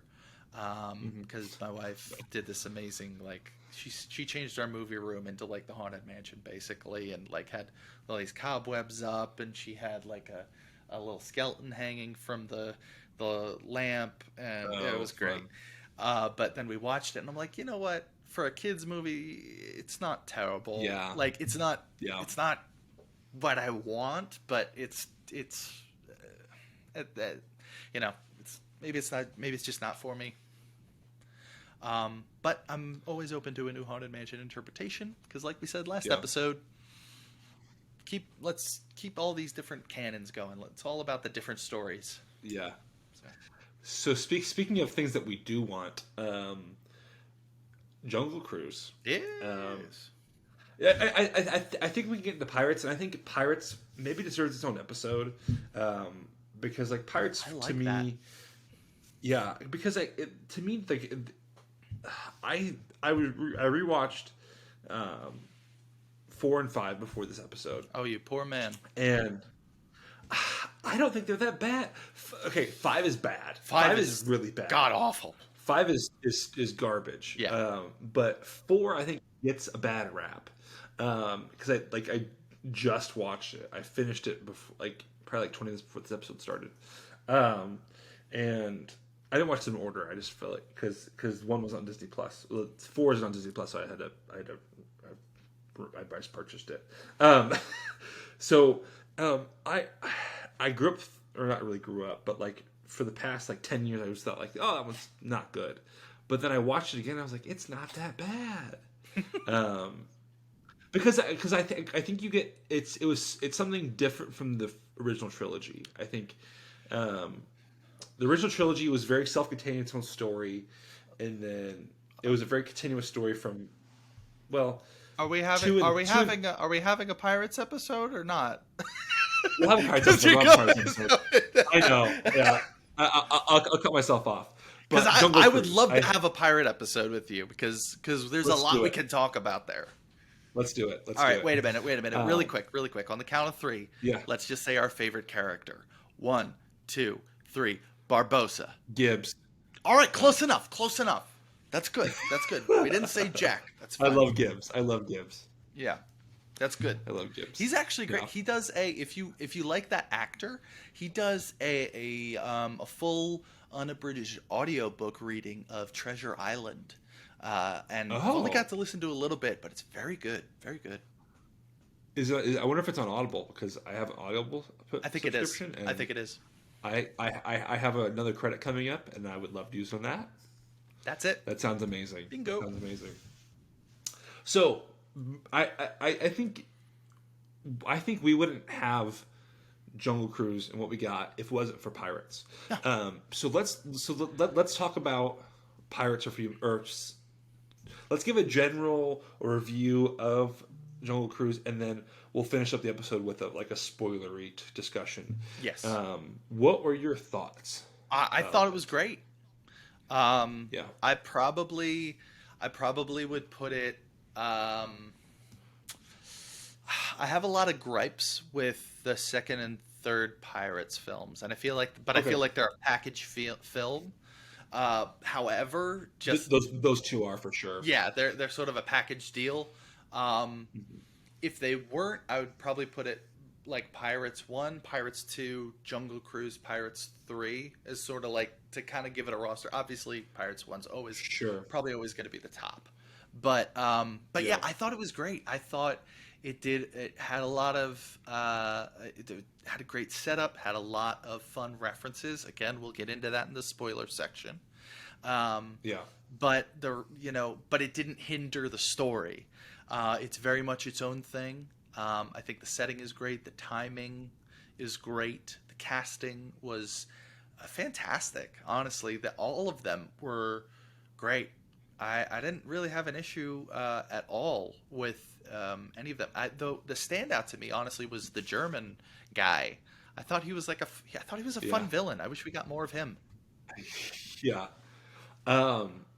Hmm. because my wife did this amazing, like, she changed our movie room into like the Haunted Mansion basically, and like had all these cobwebs up, and she had like a little skeleton hanging from the lamp, and it Oh, was great. fun. But then we watched it, and I'm like, you know what? For a kids movie, it's not terrible. Yeah. Like Yeah. it's not what I want, but it's you know, maybe it's just not for me. But I'm always open to a new Haunted Mansion interpretation because, like we said last Yeah. episode, let's keep all these different canons going. It's all about the different stories. Yeah. So, So speaking of things that we do want, Jungle Cruise. Um, yes. yeah, I think we can get into Pirates, and I think Pirates maybe deserves its own episode. because like Pirates I to like that. me, yeah, because to me like I rewatched um, 4 and 5 before this episode, Oh, you poor man. and I don't think they're that bad. Okay, 5 is bad. Five 5 is is really bad. god awful. 5 is garbage. Yeah. But 4 I think gets a bad rap because I just watched it. I finished it before like probably like 20 minutes before this episode started, um, and I didn't watch them in order. I just felt like because 1 was on Disney Plus, well, 4 is on Disney Plus, so I just purchased it. Um, so I grew up, or not really grew up, but like for the past like 10 years, I just thought like, oh, that one's not good. But then I watched it again, and I was like, it's not that bad. Um, because I think you get it's something different from the original trilogy. I think um, the original trilogy was very self-contained in its own story, and then it was a very continuous story from well Are we having two are and we two. having a are we having a pirates episode or not? We'll have a Pirates Because episode. you're We'll have a going Pirates episode. I know. Yeah, I'll cut myself off. because But Jungle I would Cruise, love to have a pirate episode with you because there's a let's lot do we it. can talk about there. Let's do it. Let's All do right, it. wait a minute, Um, really quick. On the count of three, yeah, let's just say our favorite character. 1, 2, 3. Barbosa. Gibbs. All right, close enough. Close enough. That's good. That's good. We didn't say Jack. That's I fine. love Gibbs. I love Gibbs. Yeah, that's good. I love Gibbs. He's actually great. Yeah. He does a if you like that actor, he does a full unabridged audiobook reading of Treasure Island. And I've only Oh, got to listen to a little bit, but it's very good. Very good. I wonder if it's on Audible because I have an Audible I think it is. subscription, I and think it is. I have another credit coming up, and I would love to use on that. That's it. That sounds amazing. That Bingo. sounds amazing. So, I think we wouldn't have Jungle Cruise and what we got if it wasn't for Pirates. Let's talk about Pirates let's give a general review of Jungle Cruise, and then we'll finish up the episode with a spoilery discussion. Yes. What were your thoughts? I thought it was great. Yeah. I probably would put it. I have a lot of gripes with the second and third Pirates films, and I Okay. feel like they're a package film. However, just Those two are for sure. yeah, they're sort of a package deal. Um, Mhm. if they weren't, I would probably put it like Pirates 1, Pirates 2, Jungle Cruise, Pirates 3 is sort of like to kind of give it a roster. Obviously, Pirates 1's always Sure. probably always going to be the top. But yeah, Yeah. I thought it was great. I thought it had a lot of it had a great setup, had a lot of fun references. Again, we'll get into that in the spoiler section. Um, Yeah. but it didn't hinder the story. It's very much its own thing. I think the setting is great. The timing is great. The casting was fantastic. Honestly, that all of them were great. I didn't really have an issue at all with any of them. Though the standout to me, honestly, was the German guy. I thought he was I thought he was a fun Yeah. villain. I wish we got more of him. Yeah.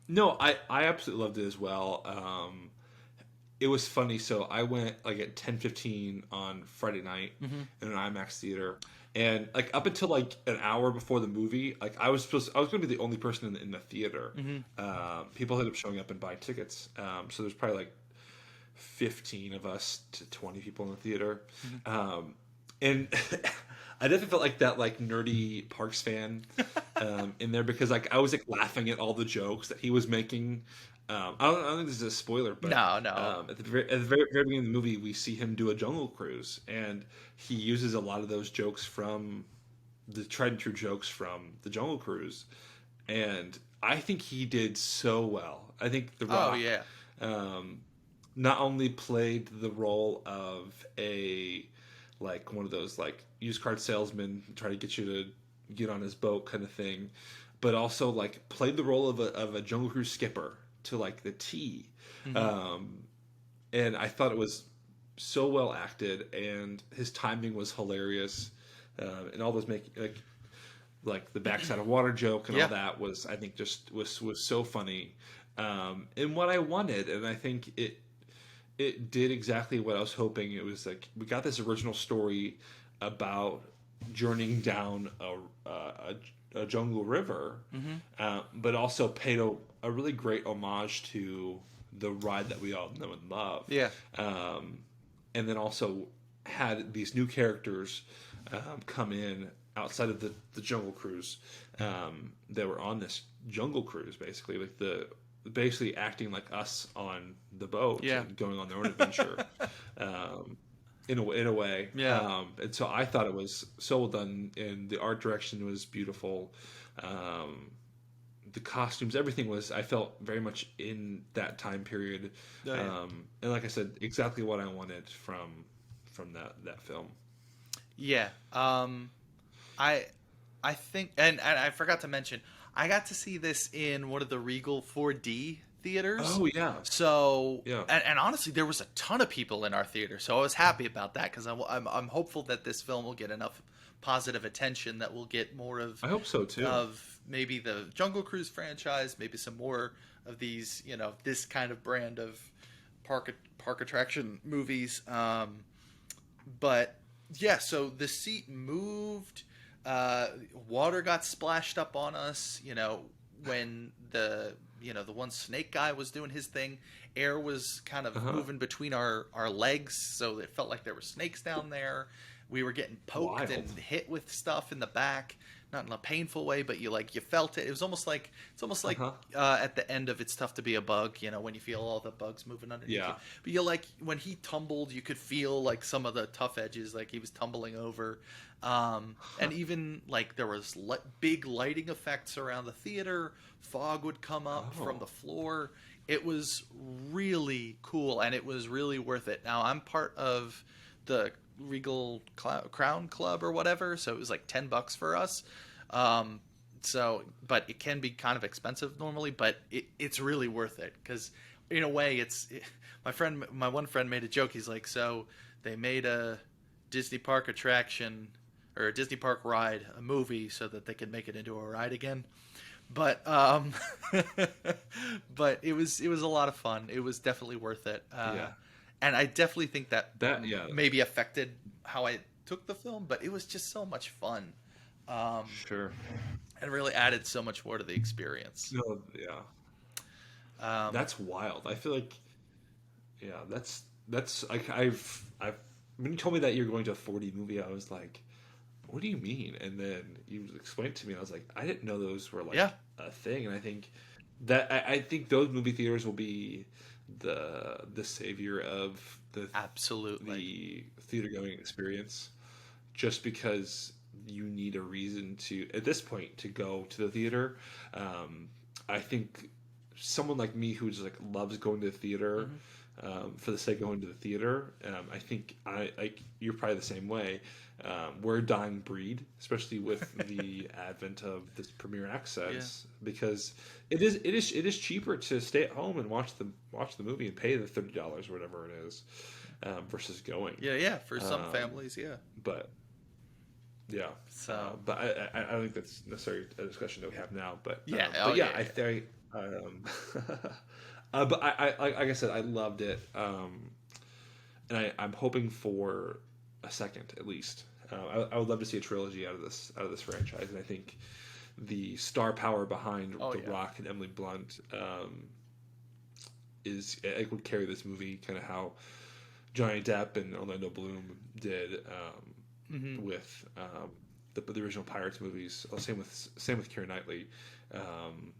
No, I absolutely loved it as well. It was funny. So I went like at 10:15 on Friday night Hmm. in an IMAX theater, and like up until like an hour before the movie, like I was going to be the only person in the theater. Hmm. People ended up showing up and buying tickets. So there's probably like 15 of us to 20 people in the theater. And I definitely felt like that like nerdy Parks fan in there because like I was like laughing at all the jokes that he was making. I don't think this is a spoiler, but No, no. at the very beginning of the movie, we see him do a Jungle Cruise, and he uses a lot of those jokes from the tried and true jokes from the Jungle Cruise, and I think he did so well. I think The Oh Rock yeah. um, not only played the role of a like one of those like used car salesman try to get you to get on his boat kind of thing, but also like played the role of a Jungle Cruise skipper to like the T. Hmm. Um, and I thought it was so well acted, and his timing was hilarious. and all those make like the backside of water joke and all Yeah. that was I think just was so funny, and what I wanted, and I think it did exactly what I was hoping. It was like we got this original story about journeying down a jungle river, Hmm. but also paid a really great homage to the ride that we all know and love. Yeah. Um, and then also had these new characters come in outside of the Jungle Cruise. That were on this Jungle Cruise, basically, like the basically acting like us on the boat Yeah. and going on their own adventure. um, in a way, Yeah. and so I thought it was so well done, and the art direction was beautiful. Um, the costumes, everything was. I felt very much in that time period, Oh, yeah. and like I said, exactly what I wanted from that film. Yeah. I I think, and I forgot to mention, I got to see this in one of the Regal 4D theaters. Oh yeah, So, yeah. and honestly, there was a ton of people in our theater, so I was happy about that because I'm hopeful that this film will get enough positive attention that we'll get more I hope so too. of maybe the Jungle Cruise franchise, maybe some more of these, this kind of brand of park attraction movies. But yeah, so the seat moved. Water got splashed up on us. When the one snake guy was doing his thing, air was kind of Uh-huh. moving between our legs, so it felt like there were snakes down there. We were getting poked and Wild. hit with stuff in the back, not in a painful way, but you felt it. It was almost like Uh-huh. at the end of It's Tough to Be a Bug, when you feel all the bugs moving underneath you. Yeah. But you like when he tumbled, you could feel like some of the tough edges, like he was tumbling over. And even like there was big lighting effects around the theater. Fog would come up from Oh. the floor. It was really cool, and it was really worth it. Now I'm part of the Regal Crown Club or whatever, so it was like $10 for us. Um, but it can be kind of expensive normally, but it's really worth it because in a way, my one friend made a joke. He's like, so they made a Disney park attraction or a Disney park ride, a movie, so that they could make it into a ride again. But but it was a lot of fun. It was definitely worth it. Yeah. And I definitely think that That yeah. maybe affected how I took the film, but it was just so much fun. Sure. And really added so much more to the experience. No, yeah. Um, That's wild. I feel like, yeah, that's like I've when you told me that you're going to a 4D movie, I was like, what do you mean? And then you explained it to me, and I was like, I didn't know those were like Yeah. a thing. And I think that I think those movie theaters will be the savior of Absolutely. the theater going experience, just because you need a reason to at this point to go to the theater. I think someone like me who just like loves going to the theater Mhm. for the sake of going to the theater. I think I like you're probably the same way. We're a dying breed, especially with the advent of this premiere access, because it is cheaper to stay at home and watch the movie and pay the $30 or whatever it is, versus going. Yeah. For some Um, families, yeah. But yeah, So but I don't think that's necessarily a discussion that we have now. But Yeah. but yeah, Yeah. I think. But like I said, I loved it, and I'm hoping for a second at least. I would love to see a trilogy out of this franchise, and I think the star power behind Oh, The yeah. Rock and Emily Blunt is it would carry this movie kind of how Johnny Depp and Orlando Bloom did Hmm. with the original Pirates movies. Same with Keira Knightley. Um,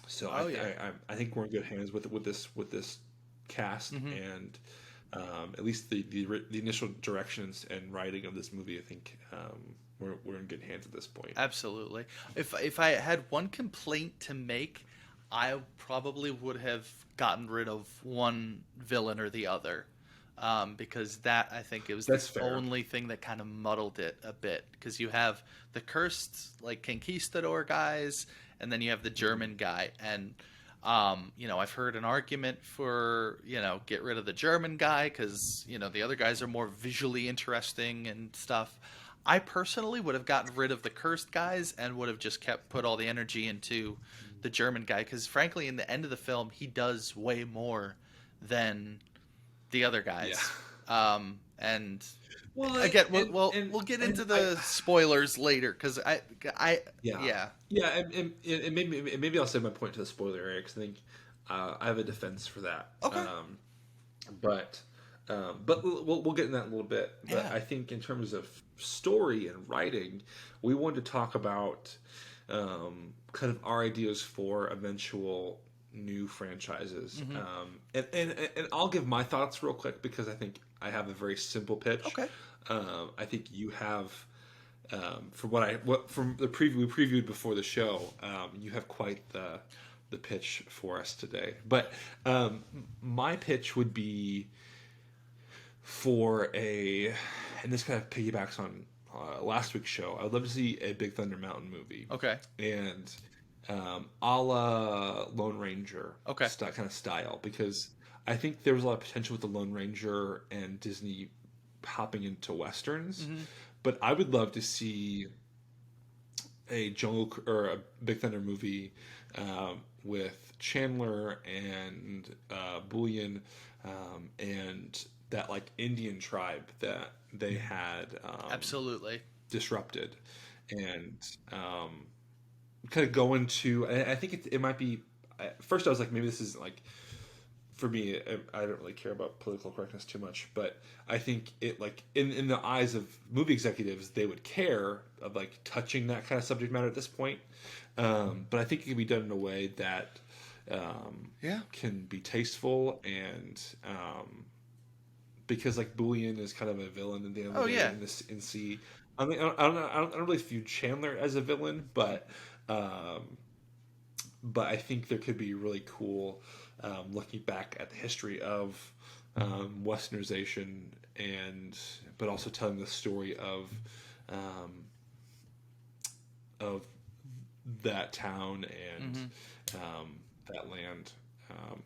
so Oh, yeah. I think we're in good hands with this cast, Hmm. and at least the initial directions and writing of this movie. I think we're in good hands at this point. Absolutely. If I had one complaint to make, I probably would have gotten rid of one villain or the other, because that I think it was That's the fair. only thing that kind of muddled it a bit. Because you have the cursed like conquistador guys, and then you have the German guy, and I've heard an argument for get rid of the German guy because the other guys are more visually interesting and stuff. I personally would have gotten rid of the cursed guys and would have just kept put all the energy into the German guy because frankly, in the end of the film, he does way more than the other Yeah. guys. And Well, again, we'll get and into the spoilers later because I yeah, yeah. yeah, and maybe I'll save my point to the spoiler area because I think I have a defense for that. Okay. But we'll get in that in a little bit. But Yeah. I think in terms of story and writing, we wanted to talk about kind of our ideas for eventual new franchises. Mm-hmm. And I'll give my thoughts real quick because I think I have a very simple pitch. Okay. I think you have. From the preview we previewed before the show, you have quite the pitch for us today. But my pitch would be for and this kind of piggybacks on last week's show. I'd love to see a Big Thunder Mountain movie. Okay. And a la Lone Ranger, Okay. kind of style, because I think there was a lot of potential with the Lone Ranger and Disney hopping into westerns. Mm-hmm. But I would love to see a jungle or a Big Thunder movie with Chandler and Bullion and that like Indian tribe that they had Absolutely. disrupted, and kind of go into. I think it might be. At first, I was like, maybe this isn't like. For me, I don't really care about political correctness too much, but I think it like in the eyes of movie executives, they would care of like touching that kind of subject matter at this point. But I think it can be done in a way that can be tasteful and because like Bullion is kind of a villain in the end of the day in C. I mean, I don't really view Chandler as a villain, but I think there could be really cool. Looking back at the history of westernization but also telling the story of that town and that land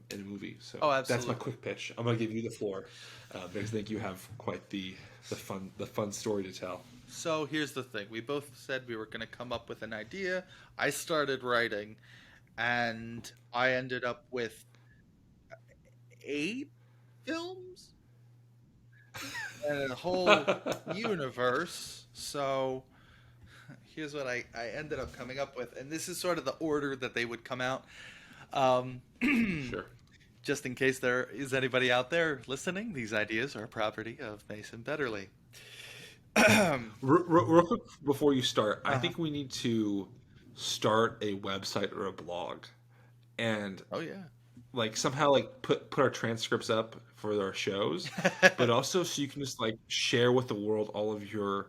in a movie. So that's my quick pitch. I'm gonna give you the floor because I think you have quite the fun story to tell. So here's the thing: we both said we were going to come up with an idea. I started writing, and I ended up with 8 films and a whole universe. So here's what I ended up coming up with, and this is sort of the order that they would come out. Sure. Just in case there is anybody out there listening, these ideas are property of Mason Betterly. Real quick before you start, I think we need to start a website or a blog, and oh yeah, like somehow like put our transcripts up for our shows, but also so you can just like share with the world all of your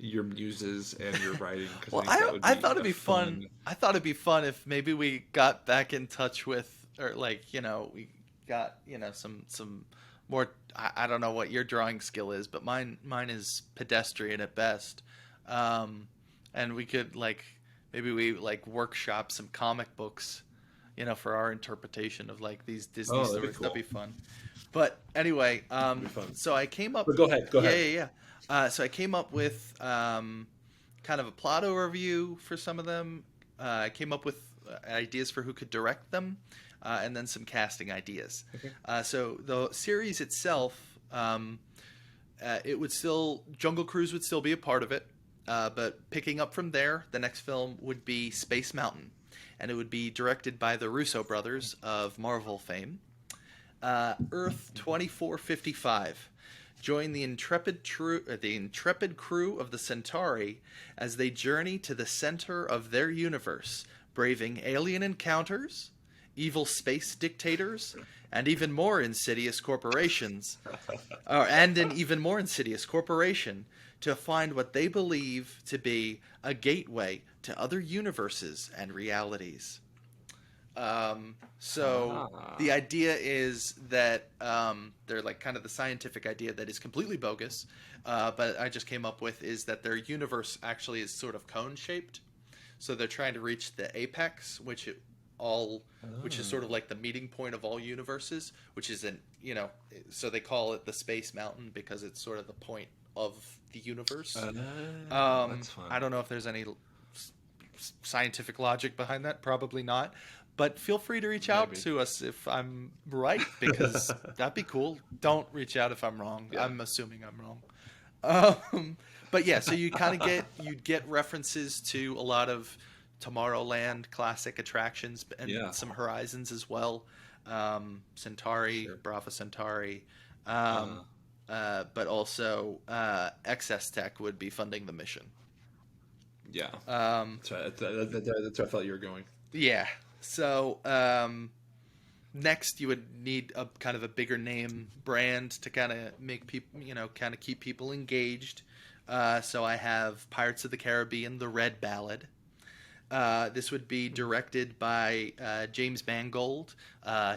muses and your writing. Well, I thought it'd be fun. I thought it'd be fun if maybe we got back in touch with, or like we got some more. I don't know what your drawing skill is, but mine is pedestrian at best. And we could maybe we workshop some comic books, for our interpretation of like these Disney stories. That'd be cool. That'd be fun. But anyway, so I came up. But go ahead. Yeah. So I came up with kind of a plot overview for some of them. I came up with ideas for who could direct them, and then some casting ideas. Okay. So the series itself, it would still Jungle Cruise would still be a part of it, but picking up from there, the next film would be Space Mountain, and it would be directed by the Russo brothers of Marvel fame. Earth 2455. Join the intrepid crew of the Centauri as they journey to the center of their universe, braving alien encounters, evil space dictators, and even more insidious corporations, and an even more insidious corporation to find what they believe to be a gateway to other universes and realities. The idea is that they're like kind of the scientific idea that is completely bogus, but I just came up with is that their universe actually is sort of cone shaped, so they're trying to reach the apex, which is sort of like the meeting point of all universes, which is so they call it the Space Mountain because it's sort of the point of the universe. That's fun. I don't know if there's any scientific logic behind that. Probably not. But feel free to reach out Maybe. to us if I'm right, because that'd be cool. Don't reach out if I'm wrong. Yeah. I'm assuming I'm wrong. But yeah, so you'd get references to a lot of Tomorrowland classic attractions and Yeah. some Horizons as well. Centauri, Sure. Brava Centauri, um, Uh, but also XS Tech would be funding the mission. yeah. Um, That's right. That's where I thought you were going. yeah. So next, you would need a kind of a bigger name brand to kind of make people, kind of keep people engaged. So I have Pirates of the Caribbean: The Red Ballad. This would be directed by James Mangold.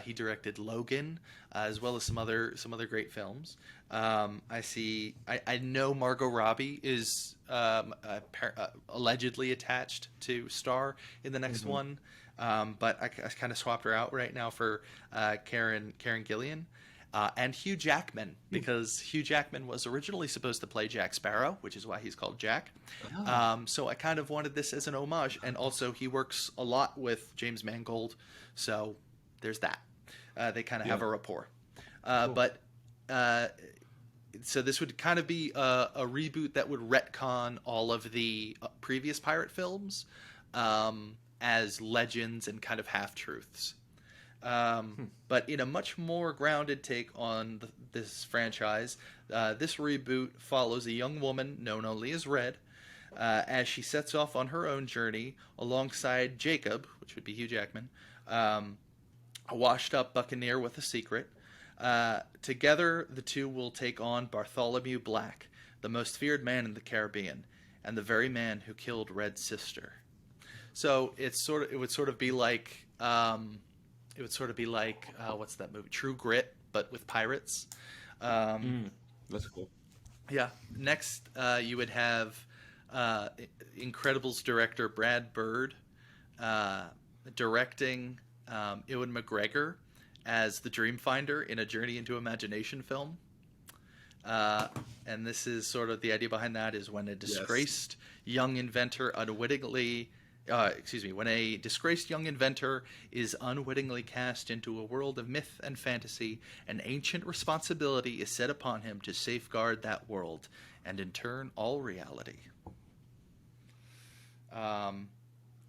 He directed Logan, as well as some other great films. I know Margot Robbie is allegedly attached to star in the next Hmm. one, but I kind of swapped her out right now for Karen Gillian. And Hugh Jackman, because Hugh Jackman was originally supposed to play Jack Sparrow, which is why he's called Jack. Oh, So I kind of wanted this as an homage, and also he works a lot with James Mangold, so there's that. They kind of yeah. have a rapport. Cool. But so this would kind of be a reboot that would retcon all of the previous pirate films as legends and kind of half truths. But in a much more grounded take on this franchise, this reboot follows a young woman known only as Red as she sets off on her own journey alongside Jacob, which would be Hugh Jackman, a washed up buccaneer with a secret. Together, the two will take on Bartholomew Black, the most feared man in the Caribbean, and the very man who killed Red's sister. So it would sort of be like what's that movie? True Grit, but with pirates. Um, Mm, that's cool. yeah. Next, you would have uh, Incredibles director Brad Bird uh, directing Ewan McGregor as the Dreamfinder in a Journey into Imagination film. Uh, and this is sort of the idea behind that is when a Yes. disgraced young inventor unwittingly, when a disgraced young inventor is unwittingly cast into a world of myth and fantasy, an ancient responsibility is set upon him to safeguard that world, and in turn, all reality. Um,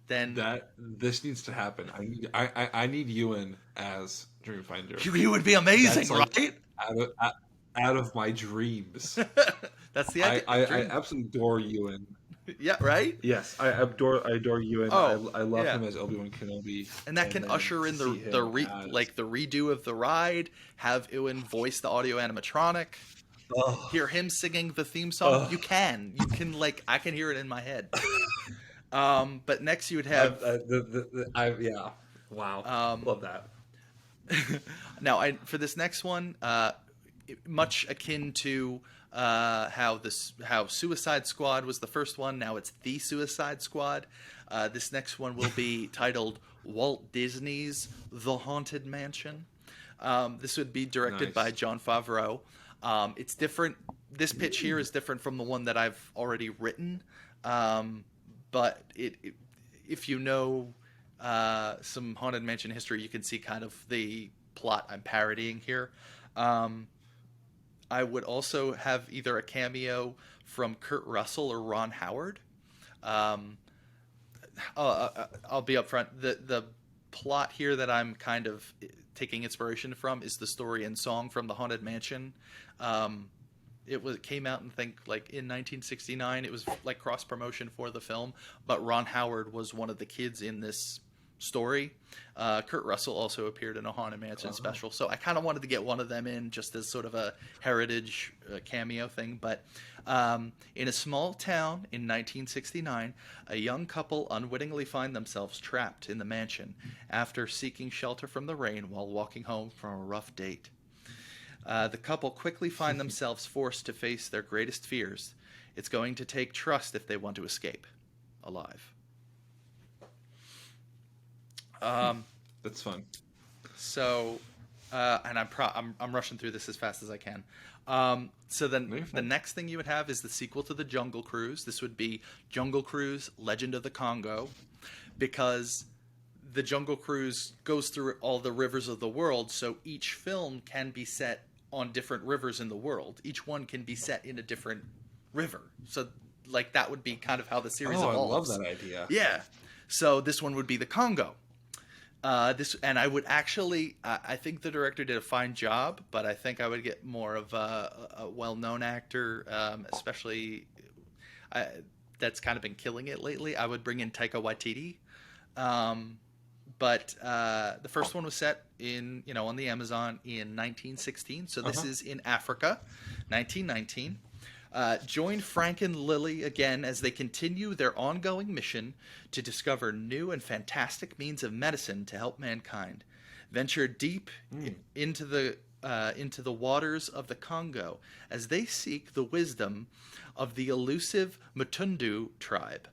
then That this needs to happen. I need Ewan as Dreamfinder. you would be amazing, That's like right? out of out, out of my dreams. That's the I, idea. I, I Dream. absolutely adore Ewan. Yeah, right. Yes, I adore Ewan. Oh, I love yeah. him as Obi-Wan Kenobi, And that and can then usher to in see him as the redo of the ride. Have Ewan voice the audio animatronic. oh Hear him singing the theme song. oh You can like I can hear it in my head. But next you would I, have yeah, wow, um, love that. now I for this next one, much akin to how Suicide Squad was the first one. Now it's the Suicide Squad. This next one will be titled Walt Disney's The Haunted Mansion. This would be directed by Nice. Jon Favreau. It's different. This pitch here is different from the one that I've already written. Um, but if you know some Haunted Mansion history, you can see kind of the plot I'm parodying here. Um, I would also have either a cameo from Kurt Russell or Ron Howard. Um, I'll be upfront. The plot here that I'm kind of taking inspiration from is the story and song from the Haunted Mansion. Um, it came out and think like in 1969. It was like cross promotion for the film, but Ron Howard was one of the kids in this story. Kurt Russell also appeared in a Haunted Mansion Oh, special, so I kind of wanted to get one of them in just as sort of a heritage cameo thing. But in a small town in 1969, a young couple unwittingly find themselves trapped in the mansion after seeking shelter from the rain while walking home from a rough date. The couple quickly find themselves forced to face their greatest fears. It's going to take trust if they want to escape alive. Um, that's fun. so and I'm rushing through this as fast as I can. So then No, you're the fine. next thing you would have is the sequel to the Jungle Cruise. This would be Jungle Cruise: Legend of the Congo, because the Jungle Cruise goes through all the rivers of the world, so each film can be set on different rivers in the world. Each one can be set in a different river. So like that would be kind of how the series Oh, I love evolves. that idea. Yeah. So this one would be the Congo. This and I would actually, I think the director did a fine job, but I think I would get more of a well-known actor, especially uh, that's kind of been killing it lately. I would bring in Taika Waititi. Um, but the first one was set in, on the Amazon in 1916. So Uh this huh. is in Africa, 1919. Join Frank and Lily again as they continue their ongoing mission to discover new and fantastic means of medicine to help mankind. Venture deep into the waters of the Congo as they seek the wisdom of the elusive Mutundu tribe,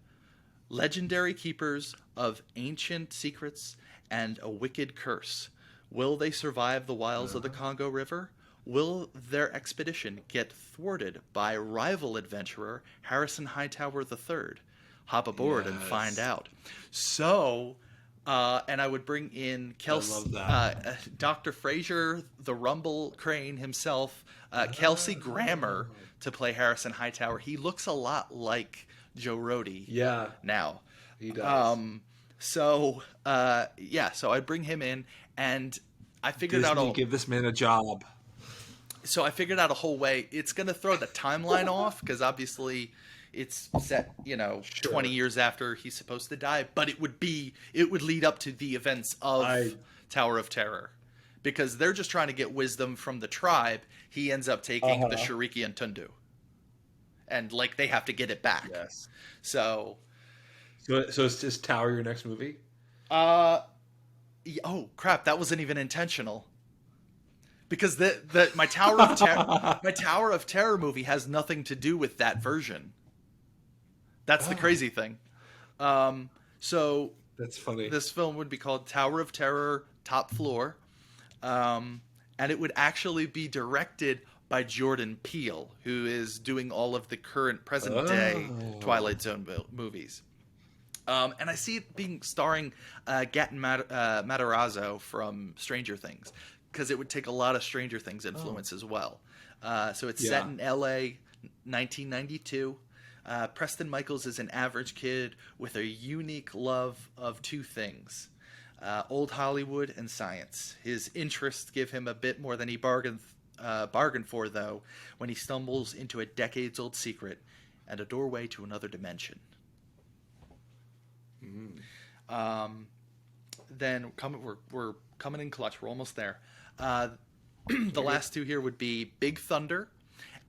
legendary keepers of ancient secrets and a wicked curse. Will they survive the wiles of the Congo River? Will their expedition get thwarted by rival adventurer Harrison Hightower III? Hop aboard and find Yes, out. So, and I would bring in I Kelsey, love that. Dr. Fraser, the Rumble Crane himself, Kelsey Grammer Oh. to play Harrison Hightower. He looks a lot like Joe Rody Yeah, now. he does. Um, yeah, so I'd bring him in, and I figured out Disney, a give this man a job. so I figured out a whole way. It's gonna throw the timeline off because obviously it's set, 20 Sure. years after he's supposed to die, but it would lead up to the events I of Tower of Terror. Because they're just trying to get wisdom from the tribe, he ends up Uh taking the huh. Shiriki and Tundu. And like they have to get it back. Yes. So So is Tower your next movie? uh oh crap, that wasn't even intentional. Because the my Tower of Terror movie has nothing to do with that version. That's the Oh, crazy thing. Um, so that's funny. this film would be called Tower of Terror Top Floor, um, and it would actually be directed by Jordan Peele, who is doing all of the current present day Oh. Twilight Zone movies. And I see it being starring Gaten Matarazzo from Stranger Things, because it would take a lot of Stranger Things Oh. influence as well. So it's set Yeah. in L.A., 1992. Preston Michaels is an average kid with a unique love of two things: old Hollywood and science. His interests give him a bit more than he bargained for, though, when he stumbles into a decades-old secret and a doorway to another dimension. Mm. Um, then we're coming in clutch. We're almost there. Uh, the You're good. last two here would be Big Thunder,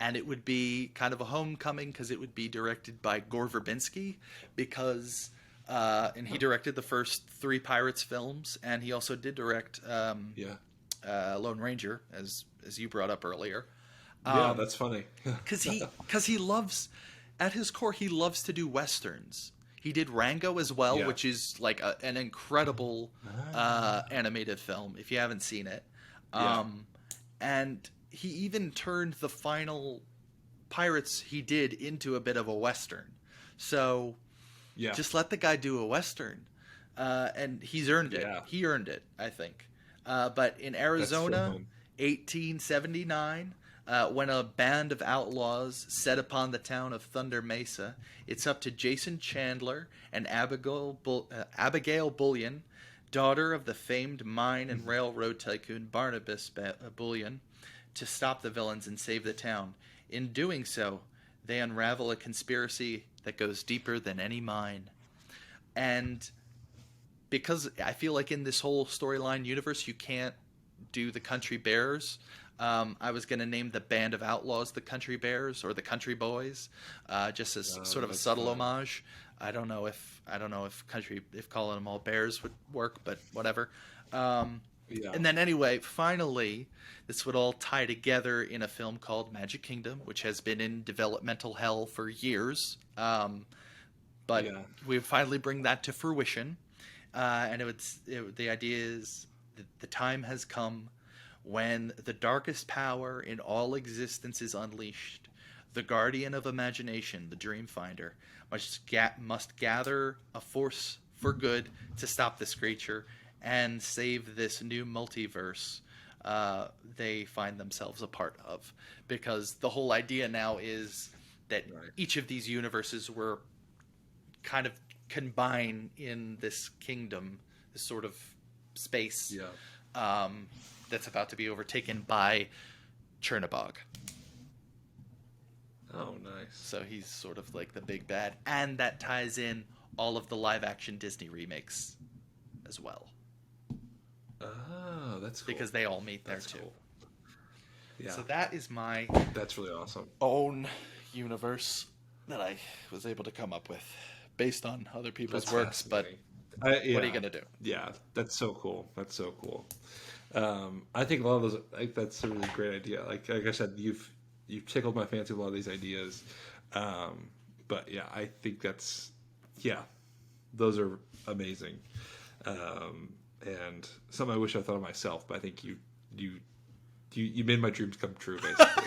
and it would be kind of a homecoming because it would be directed by Gore Verbinski, because and he Huh. directed the first three Pirates films, and he also did direct Yeah. Lone Ranger, as you brought up earlier. Yeah, Um, that's funny. because he loves, at his core, he loves to do westerns. He did Rango as well, Yeah. which is like an incredible Ah. animated film if you haven't seen it. Yeah. Um, and he even turned the final Pirates he did into a bit of a western. So Yeah. just let the guy do a western, and he's earned it. Yeah. He earned it, I think. But in That's so Arizona, fun. 1879, when a band of outlaws set upon the town of Thunder Mesa, it's up to Jason Chandler and Abigail Bullion, daughter of the famed mine and railroad tycoon Barnabas Bullion, to stop the villains and save the town. In doing so, they unravel a conspiracy that goes deeper than any mine. And because I feel like in this whole storyline universe, you can't do the Country Bears. I was going to name the band of outlaws the Country Bears or the Country Boys, just as Oh, sort of a that's subtle fun. homage. I don't know if calling them all bears would work, but whatever. Um, Yeah. and then anyway, finally, this would all tie together in a film called Magic Kingdom, which has been in developmental hell for years. But Yeah. we finally bring that to fruition, and the idea is that the time has come When the darkest power in all existence is unleashed, the guardian of imagination, the dream finder, must gather a force for good to stop this creature and save this new multiverse they find themselves a part of. Because the whole idea now is that each of these universes were kind of combine in this kingdom, this sort of space that's about to be overtaken by Chernobog. Oh, nice. So he's sort of like the big bad, and that ties in all of the live-action Disney remakes as well. Oh, that's cool. Because they all meet there too. Cool. Yeah. So that is my That's really awesome. own universe that I was able to come up with based on other people's That's works. But what are you gonna do? Yeah, that's so cool. That's so cool. I think a lot of those. Like, that's a really great idea. Like I said, you've tickled my fancy with a lot of these ideas. But yeah, I think those are amazing. And something I wish I thought of myself, but I think you made my dreams come true, basically.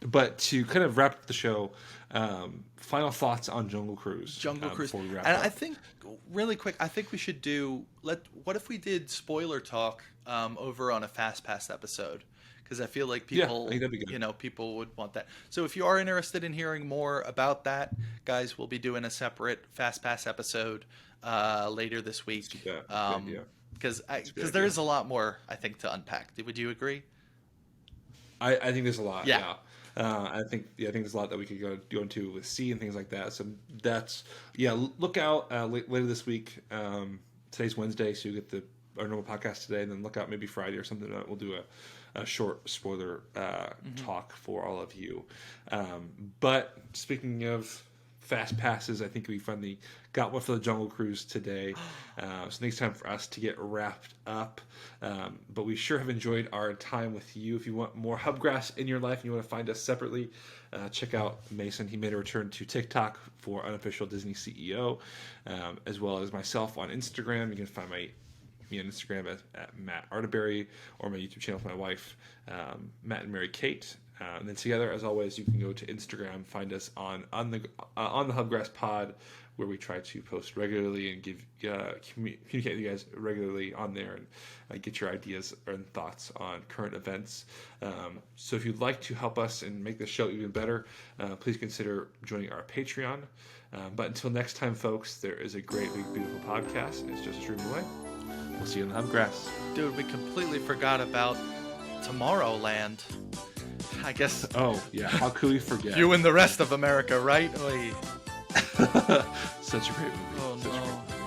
But to kind of wrap up the show, final thoughts on Jungle Cruise. Jungle Cruise. Before we wrap And up. I think, really quick, I think we should what if we did spoiler talk over on a Fast Pass episode? Because I feel like people, I think that'd be good. People would want that. So if you are interested in hearing more about that, guys, we'll be doing a separate Fast Pass episode later this week. Because there is a lot more, I think, to unpack. Would you agree? I think there's a lot. Yeah. I think there's a lot that we could go into with C and things like that. So that's look out later this week. Today's Wednesday, so you get our normal podcast today, and then look out maybe Friday or something. We'll do a short spoiler talk for all of you. But speaking of fast passes, I think we finally got one for the Jungle Cruise today. So I think it's time for us to get wrapped up. But we sure have enjoyed our time with you. If you want more Hubgrass in your life and you want to find us separately, check out Mason. He made a return to TikTok for Unofficial Disney CEO, as well as myself on Instagram. You can find me on Instagram at Matt Arterberry, or my YouTube channel for my wife, Matt and Mary Kate. And then together, as always, you can go to Instagram, find us on the Hubgrass Pod, where we try to post regularly and communicate with you guys regularly on there and get your ideas and thoughts on current events. So if you'd like to help us and make the show even better, please consider joining our Patreon. But until next time, folks, there is a great, big, beautiful podcast, and it's just a stream away. We'll see you in the Hubgrass. Dude, we completely forgot about Tomorrowland. I guess. Oh, yeah. How could we forget? You and the rest of America, right? Such a great movie. Oh, Such no. a great movie.